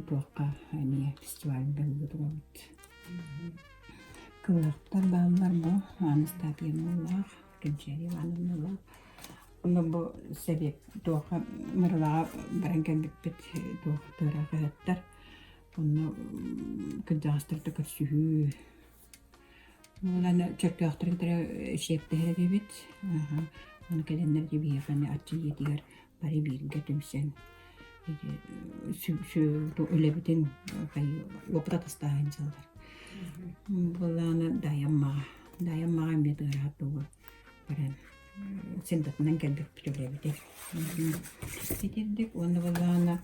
тохка ани фестиваль белбит. Калактар балалар бу Анастасия Кенчери ваннала. Онда бу себеп тоха мырлага баранген бит тоха тарагаттар. Онда кыжастырды көрсүһү. Мулана чөктөктөр шептер дебит. Аны келендер дебиефаны ачы дигер бари бирге төмсен. Сü ölebiten opratastahın çaldır. Bulana dayanmağa medara doğru. Baran sendatından geldik ölebiten. Dedik onu bulana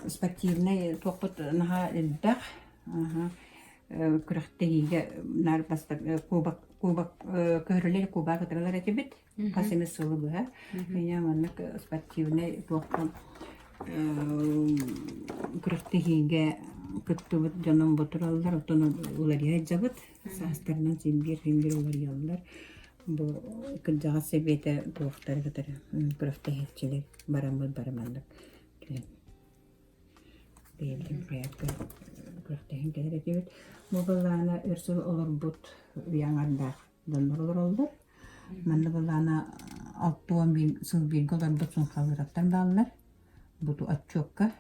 спортивный топот наха элдах. Кырахтыгиге нар баста кубак көрөлөр кубак кытыралар этебит. Касеме сылыбы. Меня маннык спортивный топот кырахтыгиге кыттыбыт жаным ботураллар отон улария жабыт. Састарынан симбир улариялар. Бу кыджага себете токтар кытыры. Кырахтыгичелер барамандык. Бейлдин проекты кырахтыгин келер этебит. Мобалана өрсөл олорбут яңарда донор олор. Манна балана 6000 сыл бирголар бутун калыраттан баллар. Буту атчокка.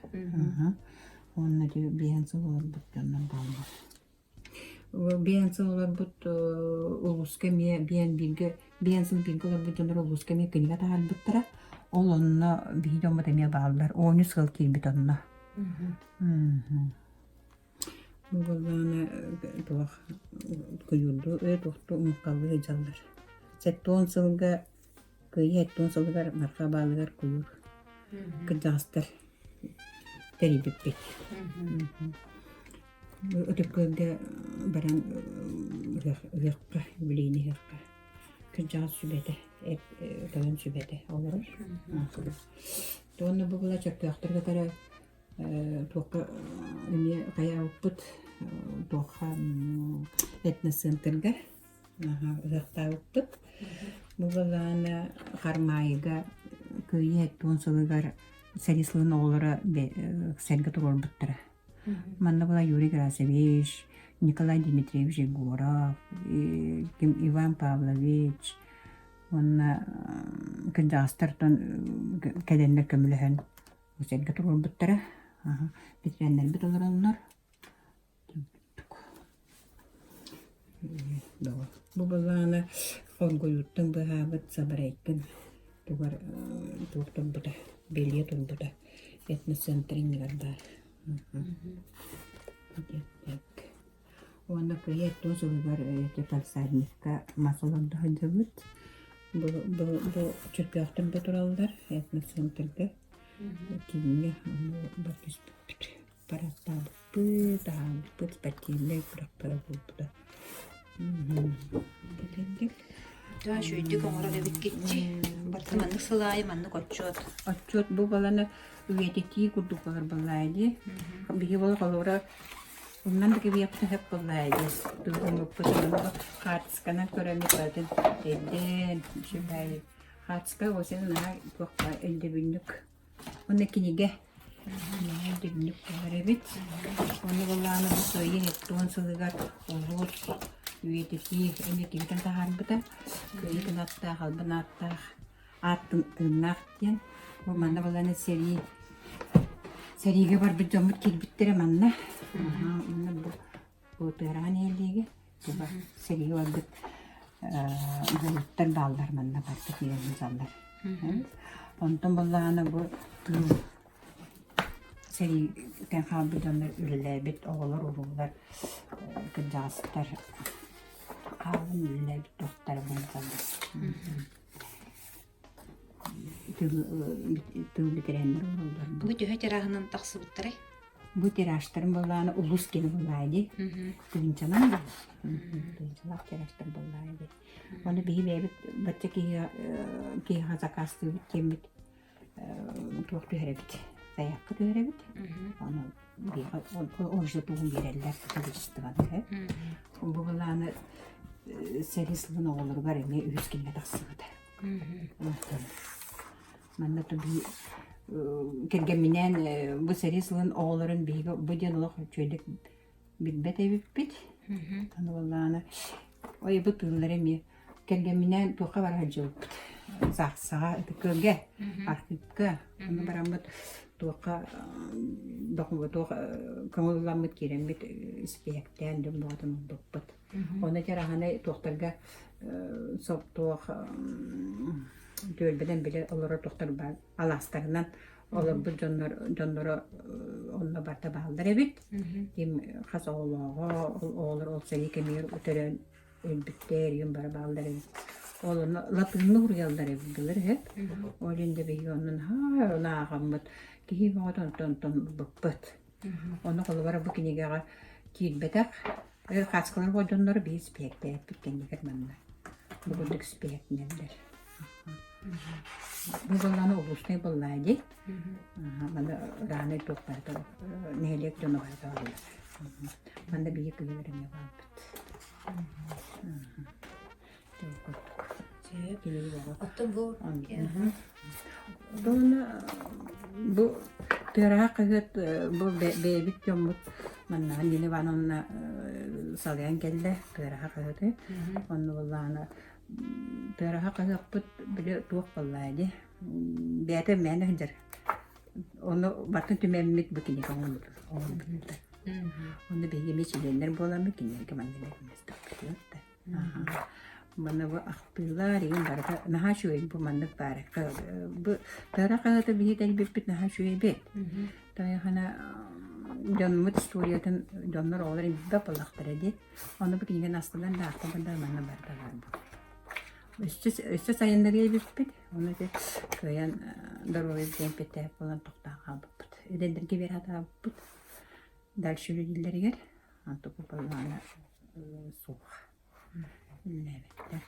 Онна де биен сыл олорбут жандан баллар. Биен сыл олорбут улуска ме биен сыл бирголар бутун улуска ме книга таалбыттара. Ол онна бидома деме баллар. 10 сыл килбит онна. Мобалана туах күйүлдү токту умкаллы жаллар. 7 сылга кыйы 7 сылга марка балыгар күйүр. Кыдастар терибиппет. Өтөккөгө баран рекка билини рекка. Кыжас сүбете, тагын сүбете олор. Тону бугула чөктөктөргө тара тоққа үне қаяуппыт тоққа этносцентрга ұзақтауыппыт. Бұғыланы қармайыға көйе тонсылығар сәрислығын оғылары сәргі тұрор бұттыра. Манна бұла Юрий Грасевич, Николай Дмитриевич Егоров, Иван Павлович, онна кандастартан каденнер көмөлөһөн үсенге турган буттара. Ветераннар бит олороннор. Бу баланы конгоюттан баһабыт сабарайкын. Тугар туктан буда, белие турбуда. Этноцентрин гардар. Онда Кыйы тозулар Таттинского масаланда хадыбыт. Бу чиркяктан бетуралдар этноцентрге. Кине бартыс бит. Парастабы бит спатилек праппабыт. Да, шүйдік оңырады бит кетті. Бартымандық сылайы манны көтчет. Отчет бу баланы ветераннары курдук бар балайды. Биги бол колора ундан да кеби япты хеп балайды. Дурун оппосунга хатскана көрөмү батын. Эден шибай хатска осен на кокка элдебинник. Онда киниге. Элдебинник барабит. Онда баланы бусойын эттон сылыгар олос ветераннары эми кимтен тахарбыта. Кыйы Таатта халбанатта аттын тыннактен. Бу манда баланы сериге бар бит жомут килбиттере манна. Мына бу Тыарасинского бу сериге бар бит улуттар балдар манна бар деген мисалдар. Онтон баланы бу сери кен халбы жондар үлеле бит оголор урулар кыжастар калын үлеле бит достар булсалдар. Ветераннар урулдар. Бу төһө терагынан тақсы буттары. Бу тираштарын баланы улус кені булайды. Тыгынчанан да. Тыгынчалак тираштар булайды. Оны биги бебит бачча ки хазакасты бит кембит туакту херебит. Саякка төребит. Аны биги оржу тугун берелер тыгыстыган. Бу баланы серислин оголор бар эме үскенге тақсыбыда. Манна туби кергеминен бу серислин оголорун биги бу денолок чөйдүк билбет эбиппит. Аны баланы ой бу тыллар эми кергеминен тука бар хаджылып. Саксага көге архипка аны барамыт тука документ көңүлламыт керемит спектен дем болатын доппут. Оны жараханы токтарга соптук төлбеден биле олора токтар бар аластарынан олар бу жоннор онна барта балдар эбит. Ким хасоолого олар олсари кемер өтөрөн өлбүттер юм бар балдар эбит. Олар латынны ургалдар эбит билер. Олинде бегонун ха наагамыт кихи багатан тон буппут. Оны колбара бу кинегага килбетак хацкалар бодоннор бис спектэ биткенигер манна. Бу дик спектнендер. Бу баланы улустай балайды. Манда раны токтарда нелек жона бар. Манда бие килерме бар. Оттон бу. Бу Тыарасинского бу бебит жомут манна неле ванонна салян келде Тыарасинского. Онны баланы Тыарасинского бут биле туак балайды. Бете менеджер. Оны батын түмеммит букине коңун. Онда беге мечеленер боламы кине командалар местак. Мана бу ахпылар ин барга наха шуй бу мандык бар. Бу Тыарасинского биге телбит наха шуй бет. Таяхана жонмут историятын жоннор олар беп балактар эди. Аны бу кине астынан да актабында мана бардалар бу. Өстө сайындарга бит. Оны де көян дороги темпете болан токта калбыт. Эдендерге бер атабыт. Дальше үлелерге антып баланы сух. Леветтер.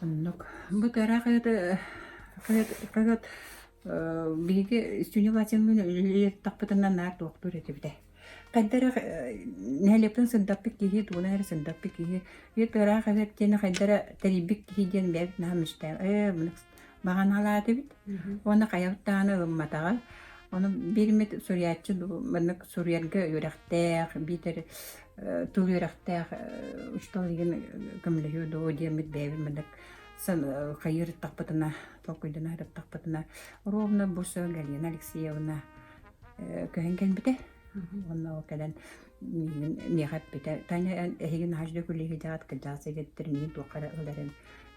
Оннук бу Тыарасинского кагат биге стюнилатин үлелер таппытынан нар доктор этибде. Кайдара нелептен сындаппы киһи туунар сындаппы киһи Тыарасинского тени кайдара терибик киһиден бер намышта баганалааты бит. Оны каяттааны ымматага Onun birmet Suriyatçı manık Suriyarga öğrektək, bir tül öğrektək, uçtalıyın gömleği doğu diyemit beybi manık san hayır takpatına, tolkuydana harap takpatına. Ровно Бурса Галина Алексеевна köhengen bite. Onunla o kadar nihayet bite. Tanya ehigin hacda kullihi jaat kajasa gettirni tuqara olaran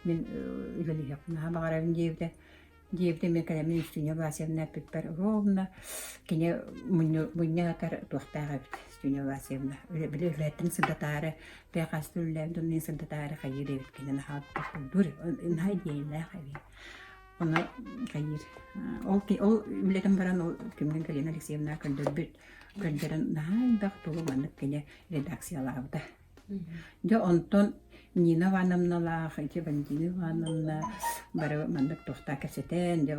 min üleli yapna bağarın Диевде мен когда мен стюня Васевна пипер ровно, кене мунья кар тухтага стюня Васевна. Биле леттин сындатары, пекастуллердин мен сындатары хайыр эбит кене нахат дур, инхай дейла хави. Оны хайыр. Ол билетен баран ол кимден Галина Алексеевна көндөрбүт. Көндөрөн нахай дак толу мандык кене редакцияларда. Жо онтон Нина Ивановна, хотя Валентина Ивановна, бары мандык тохта кәсетен, де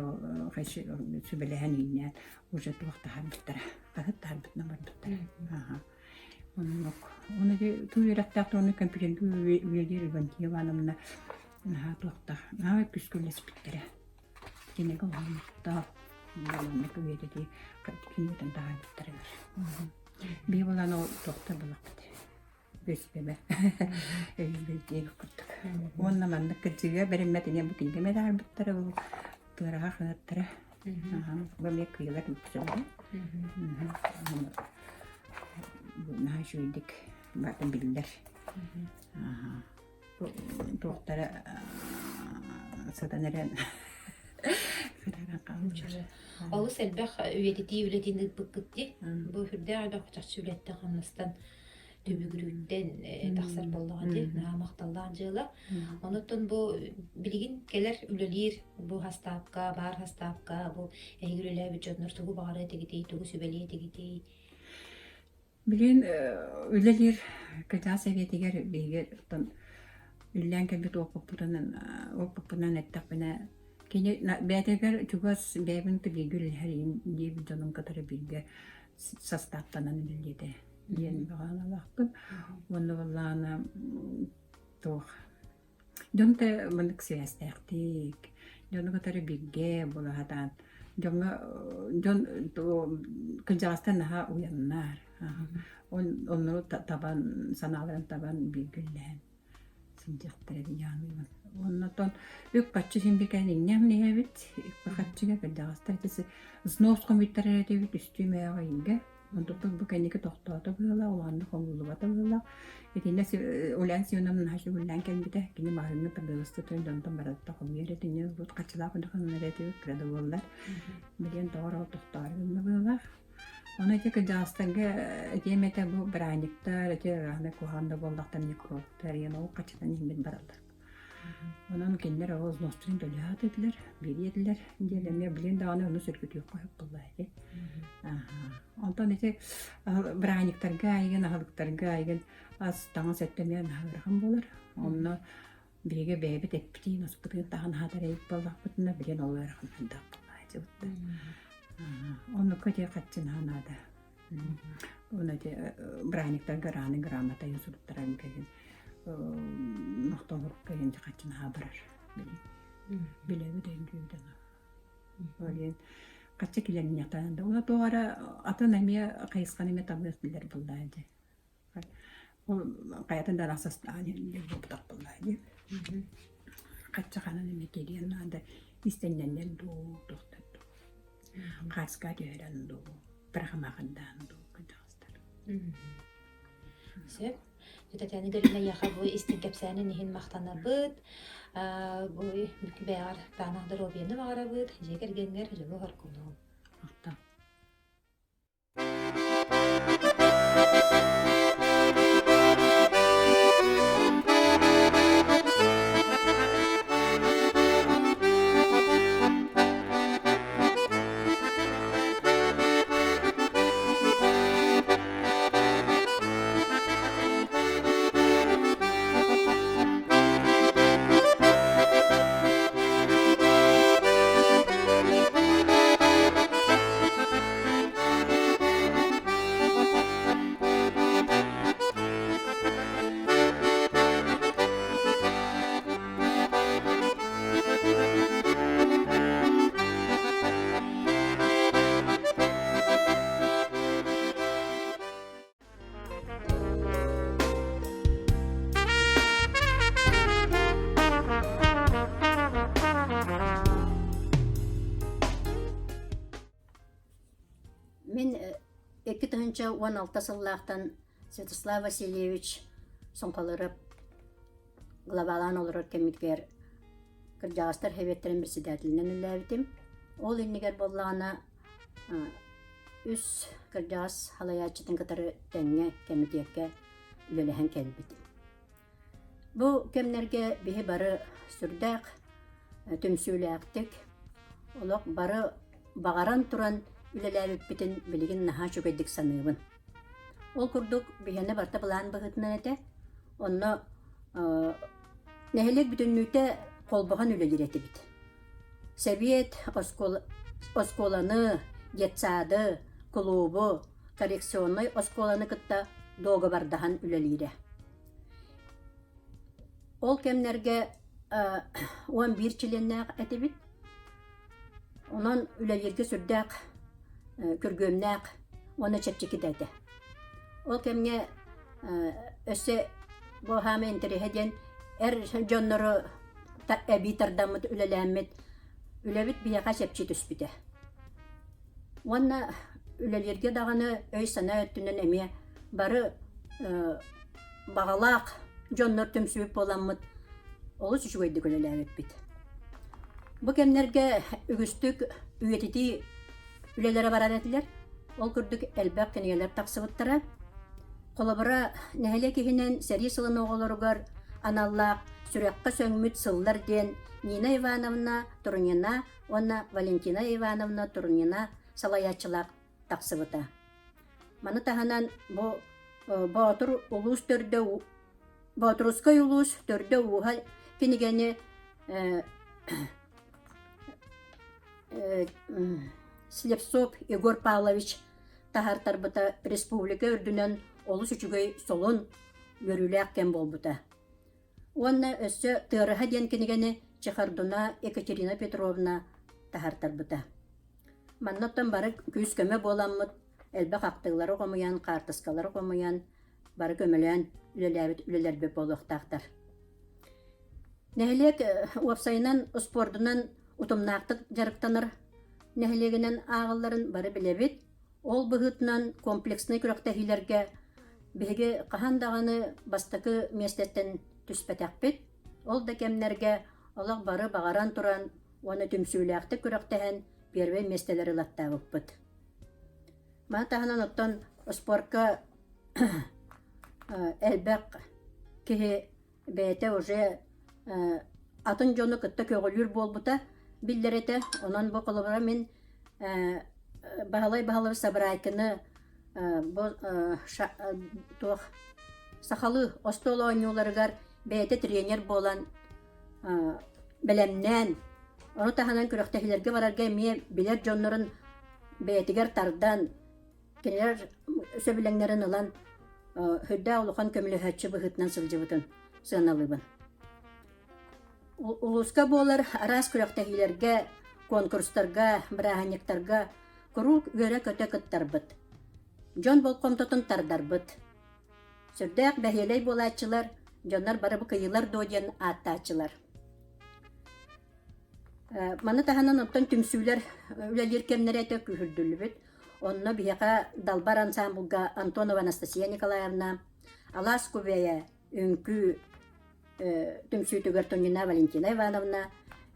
хайшы сүбелеген үйне уже тохта харбыттара. Кахыт харбытна барбыттара. Оны де туйрактак оны компьютерге үйелер Валентина Ивановна тохта. Күскөлес биттара. Кенеге олмақта. Баланнык үйеледи кинетен тағайбыттара. Бей болан ол тохта болақпыды. Göçbeme. Özbekçiye kuttuk. Onunla mandık kırcıya berimmetine bu kilgeme darbıttara bu tığırağa kınattara. Böyle kıyılar yükselde. Bunlar şuydik. Bakın bilirler. Tohtara sataneren. Olu selbek üyedeti üyletini bıkkıttı. Bu hürde arda kucak süylette kanıstan төбүгүрүнден таксар боллоҕу наамакталлаан жыла. Онуттан бу билигин келер үлелир бу хастаапка, бар хастаапка, бу эйгүрелер бүчөтнөр тугу багары тегитей, тугу сүбелие тегитей. Билин үлелир кыта советигер бейгер тон үллән кебит оппутанан эттакпына кене бәтегер чугас бәбин тигүл хәрин дип жаным катары билге состаттанан билде. Yen bağına baktım. Onu vallahi toh. Dönte manık siyastek. Dönü kadar bilge bulahatan. Dön to kıcastan ha uyanlar. Onu taban sanaların taban bilgiler. Sincaktır yanıyor. Ondan yok kaçı şimdi kendin ne evet. Kaçıga kıcastan ise znos komitleri de üstüme ayınca. Untuk bu keniki tohtoota byla olandı konuluvata byla. Etinne ulan siyonamın haşı ulan kendide kini mahrını perdavıstı töndantan baratta komiyer etinne bu kaçıla kudu kanunlareti kredi bollar. Bilen doğru tohtoarını byla. Ona eti kıcastanga etiyemete bu braniktar eti rahme kuhanda bollaktan mikrotlar yana o kaçıdan himmet barallar. Onun kendiler ağız nostrin dölühat ediler, biri ediler. Diyelemeye bilen dağına onu sürkütü yok koyup bullaydı. Ondan ete braniktarga aygen, ahalıktarga aygen az tağı setlemeyen ağırhan bolar. Onunla birge beybe tepti, nasıl bıdığın dağın hadarayıp bollak bıdığına bilen oğlarhan hındak bullaydı. Onu kötüye kaçın hanada. Onu ete braniktarga rani gramata yazılıktaran gelin. Noktalık kayınca kaçın haberer. Bilevi dengüydü. Öyle kaçı kilerin yatağında. Ona doğru atın emiye kayıskan emiye tabletler buldaydı. O kayatın da rasastan bu budak buldaydı. Kaçı kanan emiye geliyen nada istenenler doğu. Kaçka diyorum doğu. Bırakmakından doğu. Sep. Tetaani Галина яха бу истинкепсәне нихин мактанабыт. Бу бәяр танадыр обене багарабыт. Жекергенгер жөгө харкуну. Мен 2016 сыллақтан Святослав Васильевич соңқалырып глобалан олырыр кемиткер кыржағастар хеветтерін председателінен үләбітім. Ол иннигер боллағына үс кыржағас халаячытын кытары тәңе кемитекке үлелеген келбітім. Бұл кемнерге бихи бары сүрдәк, түмсүләктік, олық бары бағаран туран үлеләбіп бітін білігін наға чөгедік санығын. Ол күрдік бихені барта бұлан бұғытынан әті, онны нәхелек бүтіннүйті қолбаған үлелер әті біт. Совет, осколаны, детсады, клубы, коррекционный осколаны кытта доғы бардахан үлелері. Ол кемнерге 11 чиленнәк әті бит. Онан үлелерге сүрдәк, күргөмнәк, оны чепчекет әті. Ол кемне өсі бұхамы интерехеден әр жоннары әбитардамыд үлеләмет, үлебит бияға чепчет үспіде. Онна үлелерге дағаны өй сана өттінен әме бары бағалақ жоннар түмсүйіп боламыд, олы сүшігойдік үлеләмет бит. Бұ кемнерге үгістік үйететі үлелері барар әтілер, ол күрдік әлбәк кенегелер тақсыбыттара. Қолабыра нәхеле кехінен сәрі сылын оғылырығар аналлақ сүрәққа сөңміт сыллар ден Нина Ивановна Турнина, онна Валентина Ивановна Турнина салаячылақ тақсыбыта. Маны тағанан Баатыр улус төрді, Баатырускай улус төрді уға кенегені Слепцов Егор Павлович тахартар бұта республика үрдінен олыс үчігей солын өрілі әккен бол бұта. Онна өсі тыарыға ден кенегені Чехардуна Екатерина Петровна тахартар бұта. Маннаттан бары күз көмі боламыд, әлбі қақтығылары қомыян, қартыскалары қомыян, бары көмілен үлелербе болуқтақтар. Нәхелек уапсайынан спордынан ұтымнақтық жарықтаныр. Нәхелегінен ағыларын бары білебет, ол бұғытынан комплексный күрақтахилерге бігі қахандағаны бастықы местеттен түспәтәқпет, ол да кемнерге олақ бары бағаран тұран, оны түмсүйләқті күрақтахен перве местелері латтағы бұд. Ма тағынан оттан спортқа әлбәқ кеге бәйті уже атын жоны күтті көгілір бол бұта білдереті, онан бұл қолыбыра мен бағалай сабырайкыны сақалы остолы ойнуларығар бәйті тренер болан білемнен, оны тағанан күректәхілерге барарға ме білер жонларын бәйтігер тардан, кенелер сөбілеңнерін ұлан хүдді ұлыған көмілі хөтші бұғытынан сылжыбытын сығыналыбын. Улуска болар арас күректәхілерге, конкурстарға, бірағанектарға күру көрі көте күттарбыт. Жон бол комтотын тардарбыт. Сүрдәк бәхелей болатчылар, жонлар бары бұ кыйылар доден аттачылар. Маны тағанан оттан түмсүйлер үлелер кемнер әті күхірділі бүт. Онны бияқа Далбар ансамблға Антонова Анастасия Николаевна, Аласку бәйә үнкі түмсүйтігер Тонина Валентина Ивановна,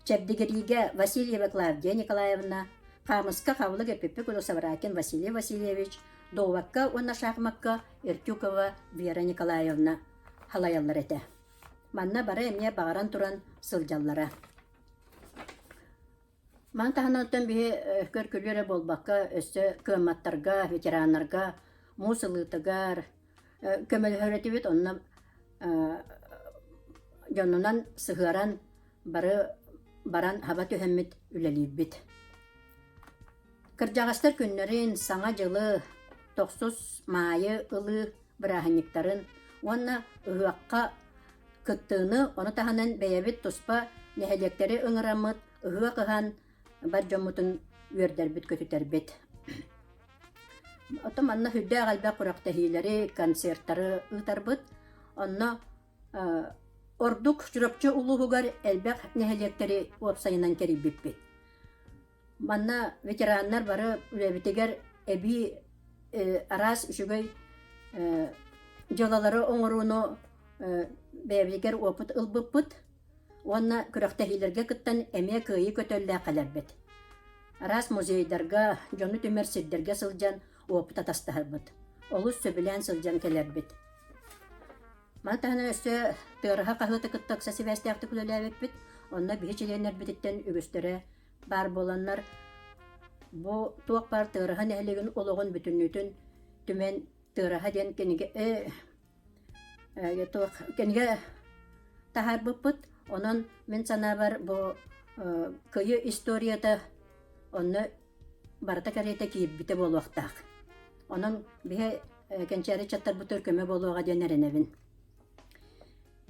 Чәбдігеріге Васильева Клавдия Николаевна, Қамысқа қавылы кепепі Кулосавракин Василий Васильевич, Довакка онна шақмаққа Иртюкова Вера Николаевна халаяллар әті. Манна бары әмне бағаран тұран сылжаллара. Ман таханаттан бихи көркөлері болбаққа өсі көматтарға, ветераннарға, мусылытығар, көмел хөрәті бет онна жонунан сығаран баран хаба төхеммет үлелейб бет. Кыржағастар күннерін саңа жылы 90 майы ылы бірағынектарын, онна ұғаққа күттіғыны, оны таханан бәйәбет тұспа нәхелектері ұңырамыд, ұға қыған бар жомутун өрдербит көтүтербит. Отом анна хүддә галба курактахилери, концерттары ытарбыт. Онна ордук чурапчы улугар элбек нәһелектери вебсайынан керибит. Манна ветераннар бары үлебитегер эби арас үшүгөй жалалары оңоруну бәбилгер опыт ылбыппыт. Онна күрәктәһиләргә кыттан әмә кыйы көтөллә каларбыт. Арас музейдарга, жону төмер сиддерге сылжан опыт атастаһарбыт. Олус сөбүлән сылжан келербит. Матаны өсө тыраха кахыты кыттак сәсибәстәкты күләләбит. Онна бихичеләннәр битеттен үгүстөрә бар боланнар. Бу туак бар тыраха нәһлеген ологон бүтүннүтүн түмен тыраха ден кенеге кенеге тахарбыппыт. Онон мен санабар бу кыйы историята онны барата карета кийибите болуактак. Онон бихе кенчери чаттар бутөр көмө болууга денеренебин.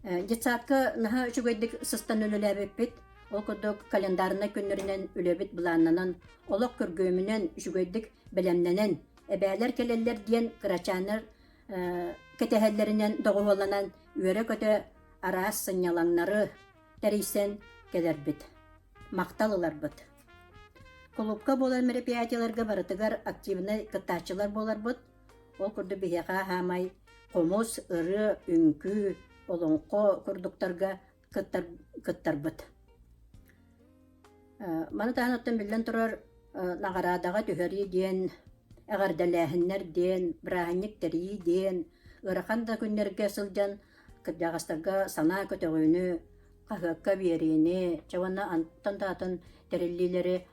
Жетсаатка наха үчүгөйдик сыстан өлөлөбүппит. Ол кодок календарына күннөрүнөн үлөбүт булааннан олок көргөмүнөн үчүгөйдик белемненен эбээлер келелер диен кырачаныр кетехеллеринен догуоланан үөрө көтө араас сынялаңнары тәрейсен келербит. Макталыларбыт. Клубка болар мероприятияларга барытыгар активный кыттаачылар боларбыт. Ол курду бияга хамай комус, ыры, үңкү, олонко курдуктарга кыттарбыт. Маны таанаттан билен турар нагарадага түһәри диен, әгәрдәләһеннәр диен, браханниктери диен, ыраханда күннәргә сылжан кыдагастарга сана көтөгөнү, кахакка берене, чаванна антан таатын тереллилери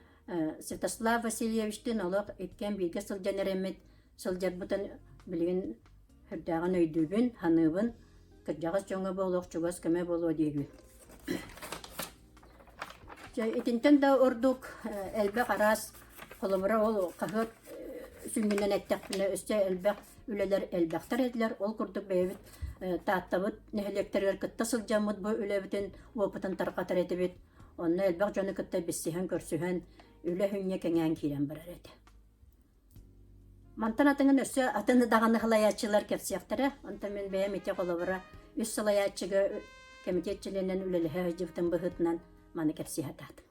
Святослав Васильевичтин олақ еткен билге сылжан эремет, сылжарбытын билген хүрдәган өйдүбүн, ханыбын, кыдагас жоңа болуq чугас көмө болуа дейбин. Итинтен да ордук элбек арас холобура ол кахыт сүнгүнен әттәкпіне өсте элбек үлелер элбектар эдилер, ол курдук бейбит тааттабыт нехелектергер кытта сылжамыт бу үлебитин опытын тарқатар этибит. Онна элбек жоны кытта биссиһен көрсүһен үле хүнне кеңен кирен барар эти. Мантан атыңын өсө атыны дағаны хылаячылар кепсияқтары, онта мен бәйім ете қолыбыра үс сылаячыға комитетчиленен үлеліхе жывтын бұғытынан маны кепсиятады.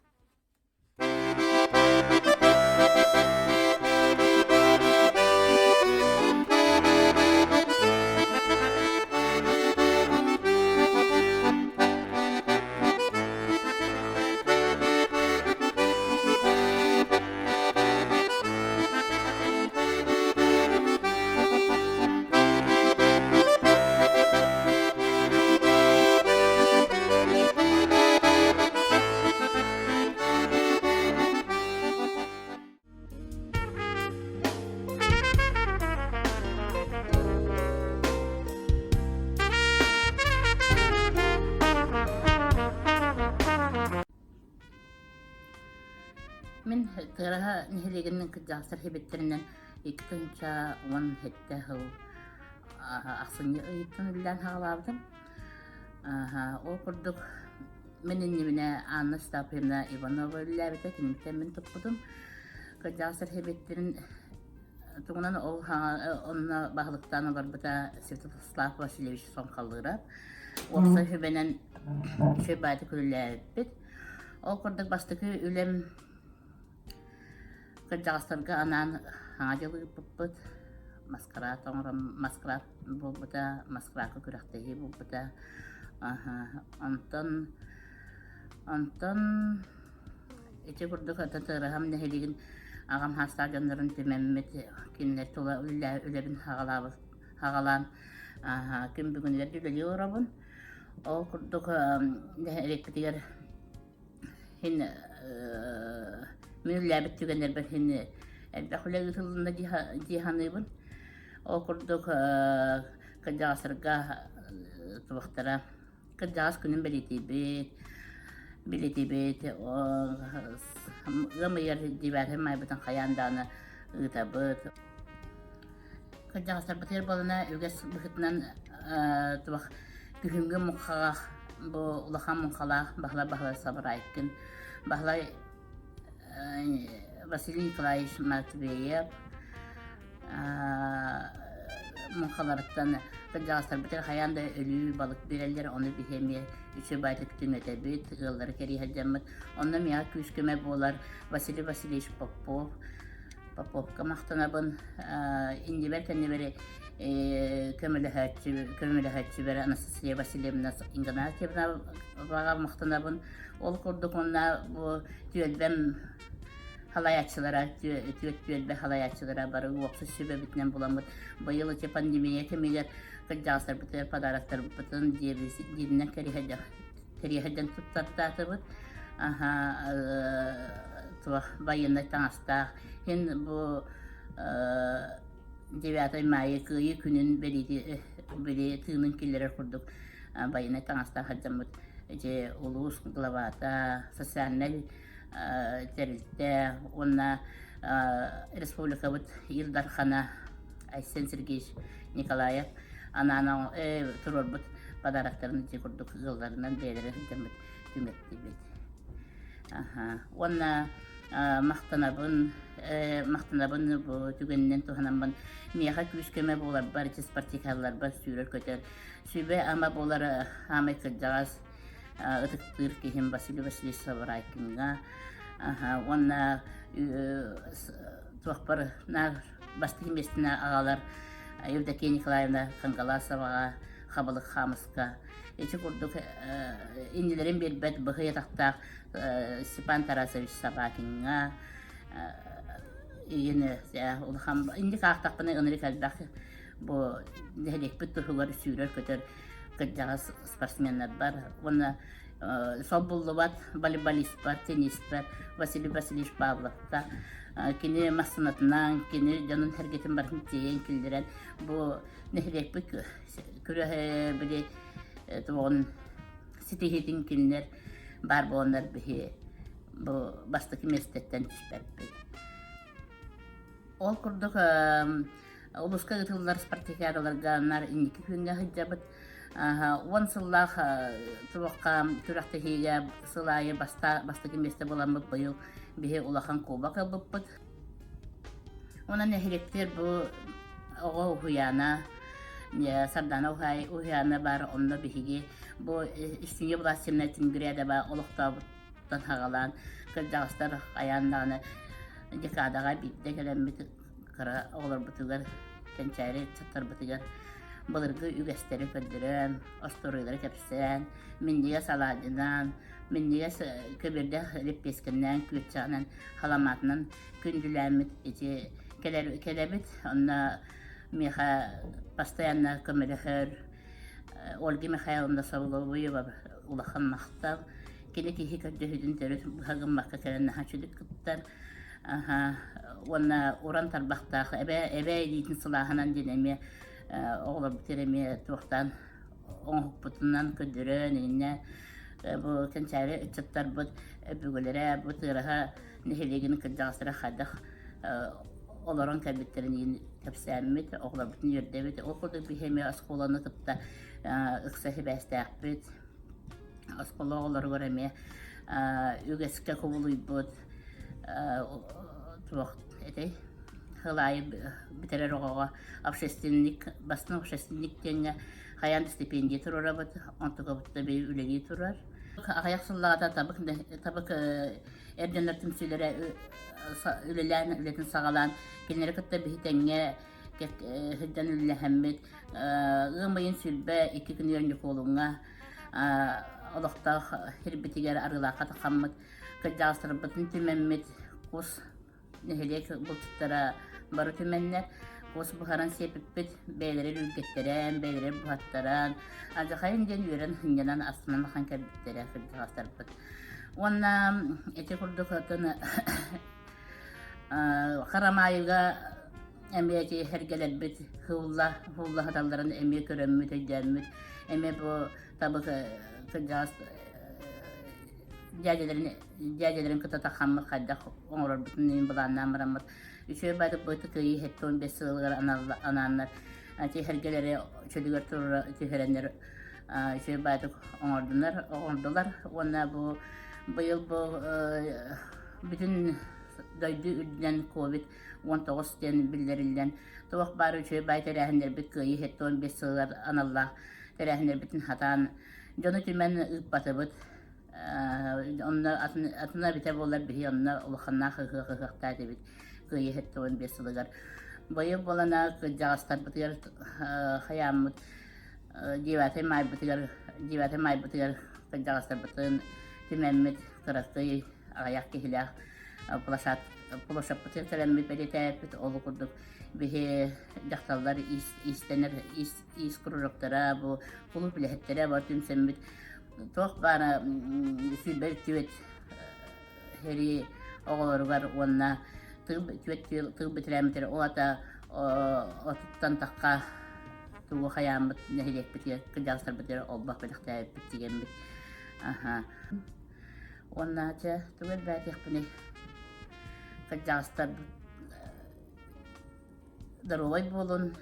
Мен тыраха нехелегеннен кыдjağsар хебеттеринен 2-10 хетте хыл аксыны ыйыттын билен хагалабдым. Ол курдук менин немине Анна Стапевна Иванова ләбите тимтен мен туппудум. Кыдjağsар хебеттерин тугунан ол онна баглыктан барбыта Святослав Васильевич соңкалдырап. Окса хебенен шебайты күлләбит. Ол курдук бастыкы үлем кыдjağsарга анан хаңажылы буппут маскара тоңрам маскара буппута маскаракы күрәктеги буппута Антон эти курдук ататырам нехелигин агам хастагандарын темеммет кинне тула үлебин хагалан ким бүгүнлер дүлели орабын ол курдук нехелектигер хин мен ләбит түгенер бер хин элбәхлеги тылында диханыбын ол курдук кыдjağsарга тубактара кыдjağс күнүн билетибет гамыяр дибәһе майбытан хаянданы ытабыт кыдjağsар битер балына үгәс бихитнан тубак күһүнгө мухага бу улахан мухалах бахла сабрайкын бахла Василий Николаевич Матвеев мухаларыттан кыдjağsар битер хаянда ölü balık birerler onu bihemi üçe baylık tümete bit ılları keri hajamıt onu miya küskeme bolar Vasily Vasilyevich Popov Поповка мақтанабын, индибер кәнебері көміліхәтші бәрі Анастасия Васильевна Ингенатьевна баға мақтанабын. Ол құрдық онна түйелбәм халаятчылара, түйелбә халаятчылара бары уақсы сөбе бітінен боламыз. Байыл өте пандемия кемегер кәджағыстар бұты подарақтар бұтын дейінен кәрехәден тұттартаты бұд. Байындай таңастақ. Хен бұл 9 мая Кыйы күнін бәлі тыынын келері құрдық. Байындай таңастақ әдім бұд. Улус, главата, социальный терилте, онна республика бұд Илдархана Айсен Сергеевич Николаев, анана тұрор бұд подарақтарын құрдық жылдарынан бәлері әдім бұд түметті бәді. Онна мақтанабын түгеннен туғанамбын. Мияға күшкеме болар бар, спартикалар бар, сүйрер көтер. Сүйбе ама болар амай кырдағас ытықтыр кейім Василий Васильевич Саврайкинға. Онна туақпар басты еместіне ағалар Евдокия Николаевна Қангаласоваға, Қабылық Хамысқа. Эти курдук индилерин белбет быхы ятақтақ Степан Тарасович Собакинға инди қақтақпыны ыныры кәлбақ бұл дәлекпіт тұхылар сүйрер көтер кәджағыз спортсменлар бар. Оны сол бұллы волейболист бар, теннист бар, Василий Васильевич Павловқа. Кені масынатынан, кені жанын әргетін барын дейін келдерен. Бұл дәлекпіт көрі біле туғын сетихетін келінер бар болындар бігі бастықы местеттен түшпәрпі. Ол күрдік ұлысқа ғытылылар спартикарыларға нар индекі күнге ғыджабыт. Он сыллақ туаққа түрақты хейге сылайы бастықы месте боламыз бұйыл бігі ұлақан кубақ албыппыт. Онан әхіректер бұл оға ұхуяна Сардана ухаяна бар онда бихиги. Бу истинге була семнетин гряда ба олуқтабыттан хағалан. Кырдағыстар аяндағаны декадаға битте келембет қара оғылар бұтығар, кенчайры чаттар бұтығар. Бұлырғы үгестері көддірен, осторыйлары кәпсен, мендеге саладынан, мендеге көберде реппескінен, көтчағынан, халаматынан күнділәмет келебет. Онна Миха постоянно көмелехер Ольга Михайловна Савловыева улахан мақтал. Кенеки хикардехидин терет хагым маққа кәрін хачудик кыттар. Онна уран тарбақтақ әбе дейтін сылағынан денеме оғылар бұтереме туқтан оңық бұтынан көдірін үйіне. Бұл кәнчәрі үтсіптар бұд бүгілері бұтыраға нехелегінің кірдағыстыра қадық оларын кәбеттерін кәпсәмет, оғылар бұтын ердебет. Ол құрдық бігеме асқоланы тұпта ұқсахи бәстәқ бет. Асқола оғылар көреме үгесікке көбілуй бұд. Хылайы бітерер оғаға бастың общественник теңе қаян стипендия тұрар бұд. Онтыға бұтта бей үлеге тұрар. Ағаяқ сыллағада табық әрденлер түмсілері үлетін сағалан, кенері күтті бігітенге хүдден үлі әммет, ұғымайын сүлбі 2 күн өрінді қолуңа, олықта хербетігер арғылақа тақаммет, күддағыстыры бұтын түмәммет, қос нәхелек бұлтықтара бары түмәннер, қос бұхаран сепіппет, бәйлері үлгеттерен, бәйлері бұхаттаран, ажықайын ден өрін хүнденен астынан қан кәбіттері күддағыстыры бұт. Онна әте құрдық өтіні қарамайыға әме әте әргелер бет хулла хаталарын әме көріммет өйдәммет. Әме бұл табық күддағыз дяделерін күті тақаммы қайдақ оңырыр бұтын бұланнан мұраммыд. Үші бәді бұйты Кыйы 15 сылғыр ананлар. Әте әргелері чөлігер тұрыр түйеренер үші бәді оңырдылар. Онна бұл Быйыл бұл бүтін дойды үлден COVID-19 ден білдерілден. Туақ бары үші бай тәрәхіндер біт Кыйы 15 сылғар аналлах тәрәхіндер бітін хатан. Жоны түмен ұппаты бұд. Атына біте болар бігі онына ұлықанна қықта әді біт. Кыйы хеттуын бесылыгар. Бойы болана жағастар бұтығар хаямыт девятой май бұтығар жағастар бұтығын түмәммет қыраққы ағаяқ кехілях пулашап бұтығар тәрәммет бәлетәпіт олы күрдік. Бихе жақталдар истенер, ис құрырықтара, бұл құлы біләхеттері бар түмсәммет. Тоқ бана сүлбәр түйет хери оғылырғар онна тыгы бітірәмітер олата отыттан таққа туғы хаямыт нәхилек бітер, кыджағыстар бітер олбақ біліқтәйіп біттеген біт. Онна ача туғыр бәтек бұны кыджағыстар даруай болын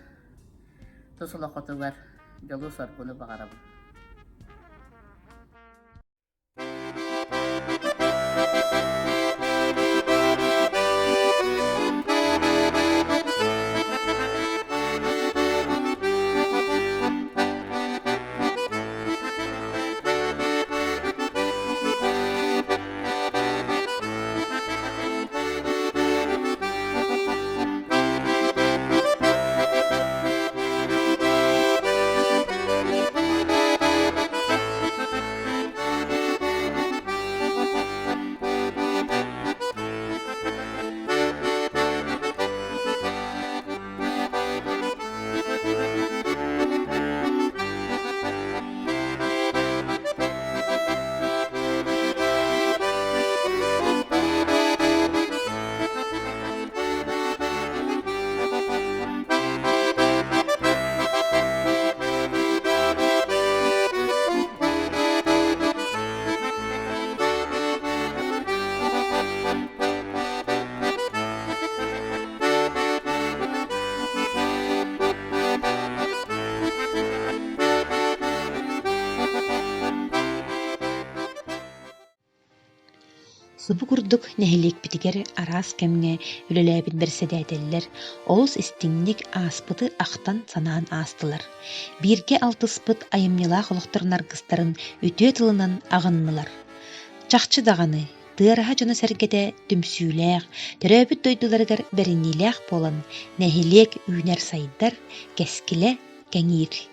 тұсыла қотығар жолу соргуны бағарабын. Субу курдук нәһилек битигер арас кемге үлеләбит Председателер олус истиңник аспыты ақтан санаан астылар. Бирге алтыспыт айымнила холохторнар гыстарын үтө тылынан агыннылар. Чахчы даганы тыараха жона сәргете түмсүүлээх, төрөбүт дойдуларыгар беринилээх болан нәһилек үүнер сайдар кескиле кеңир.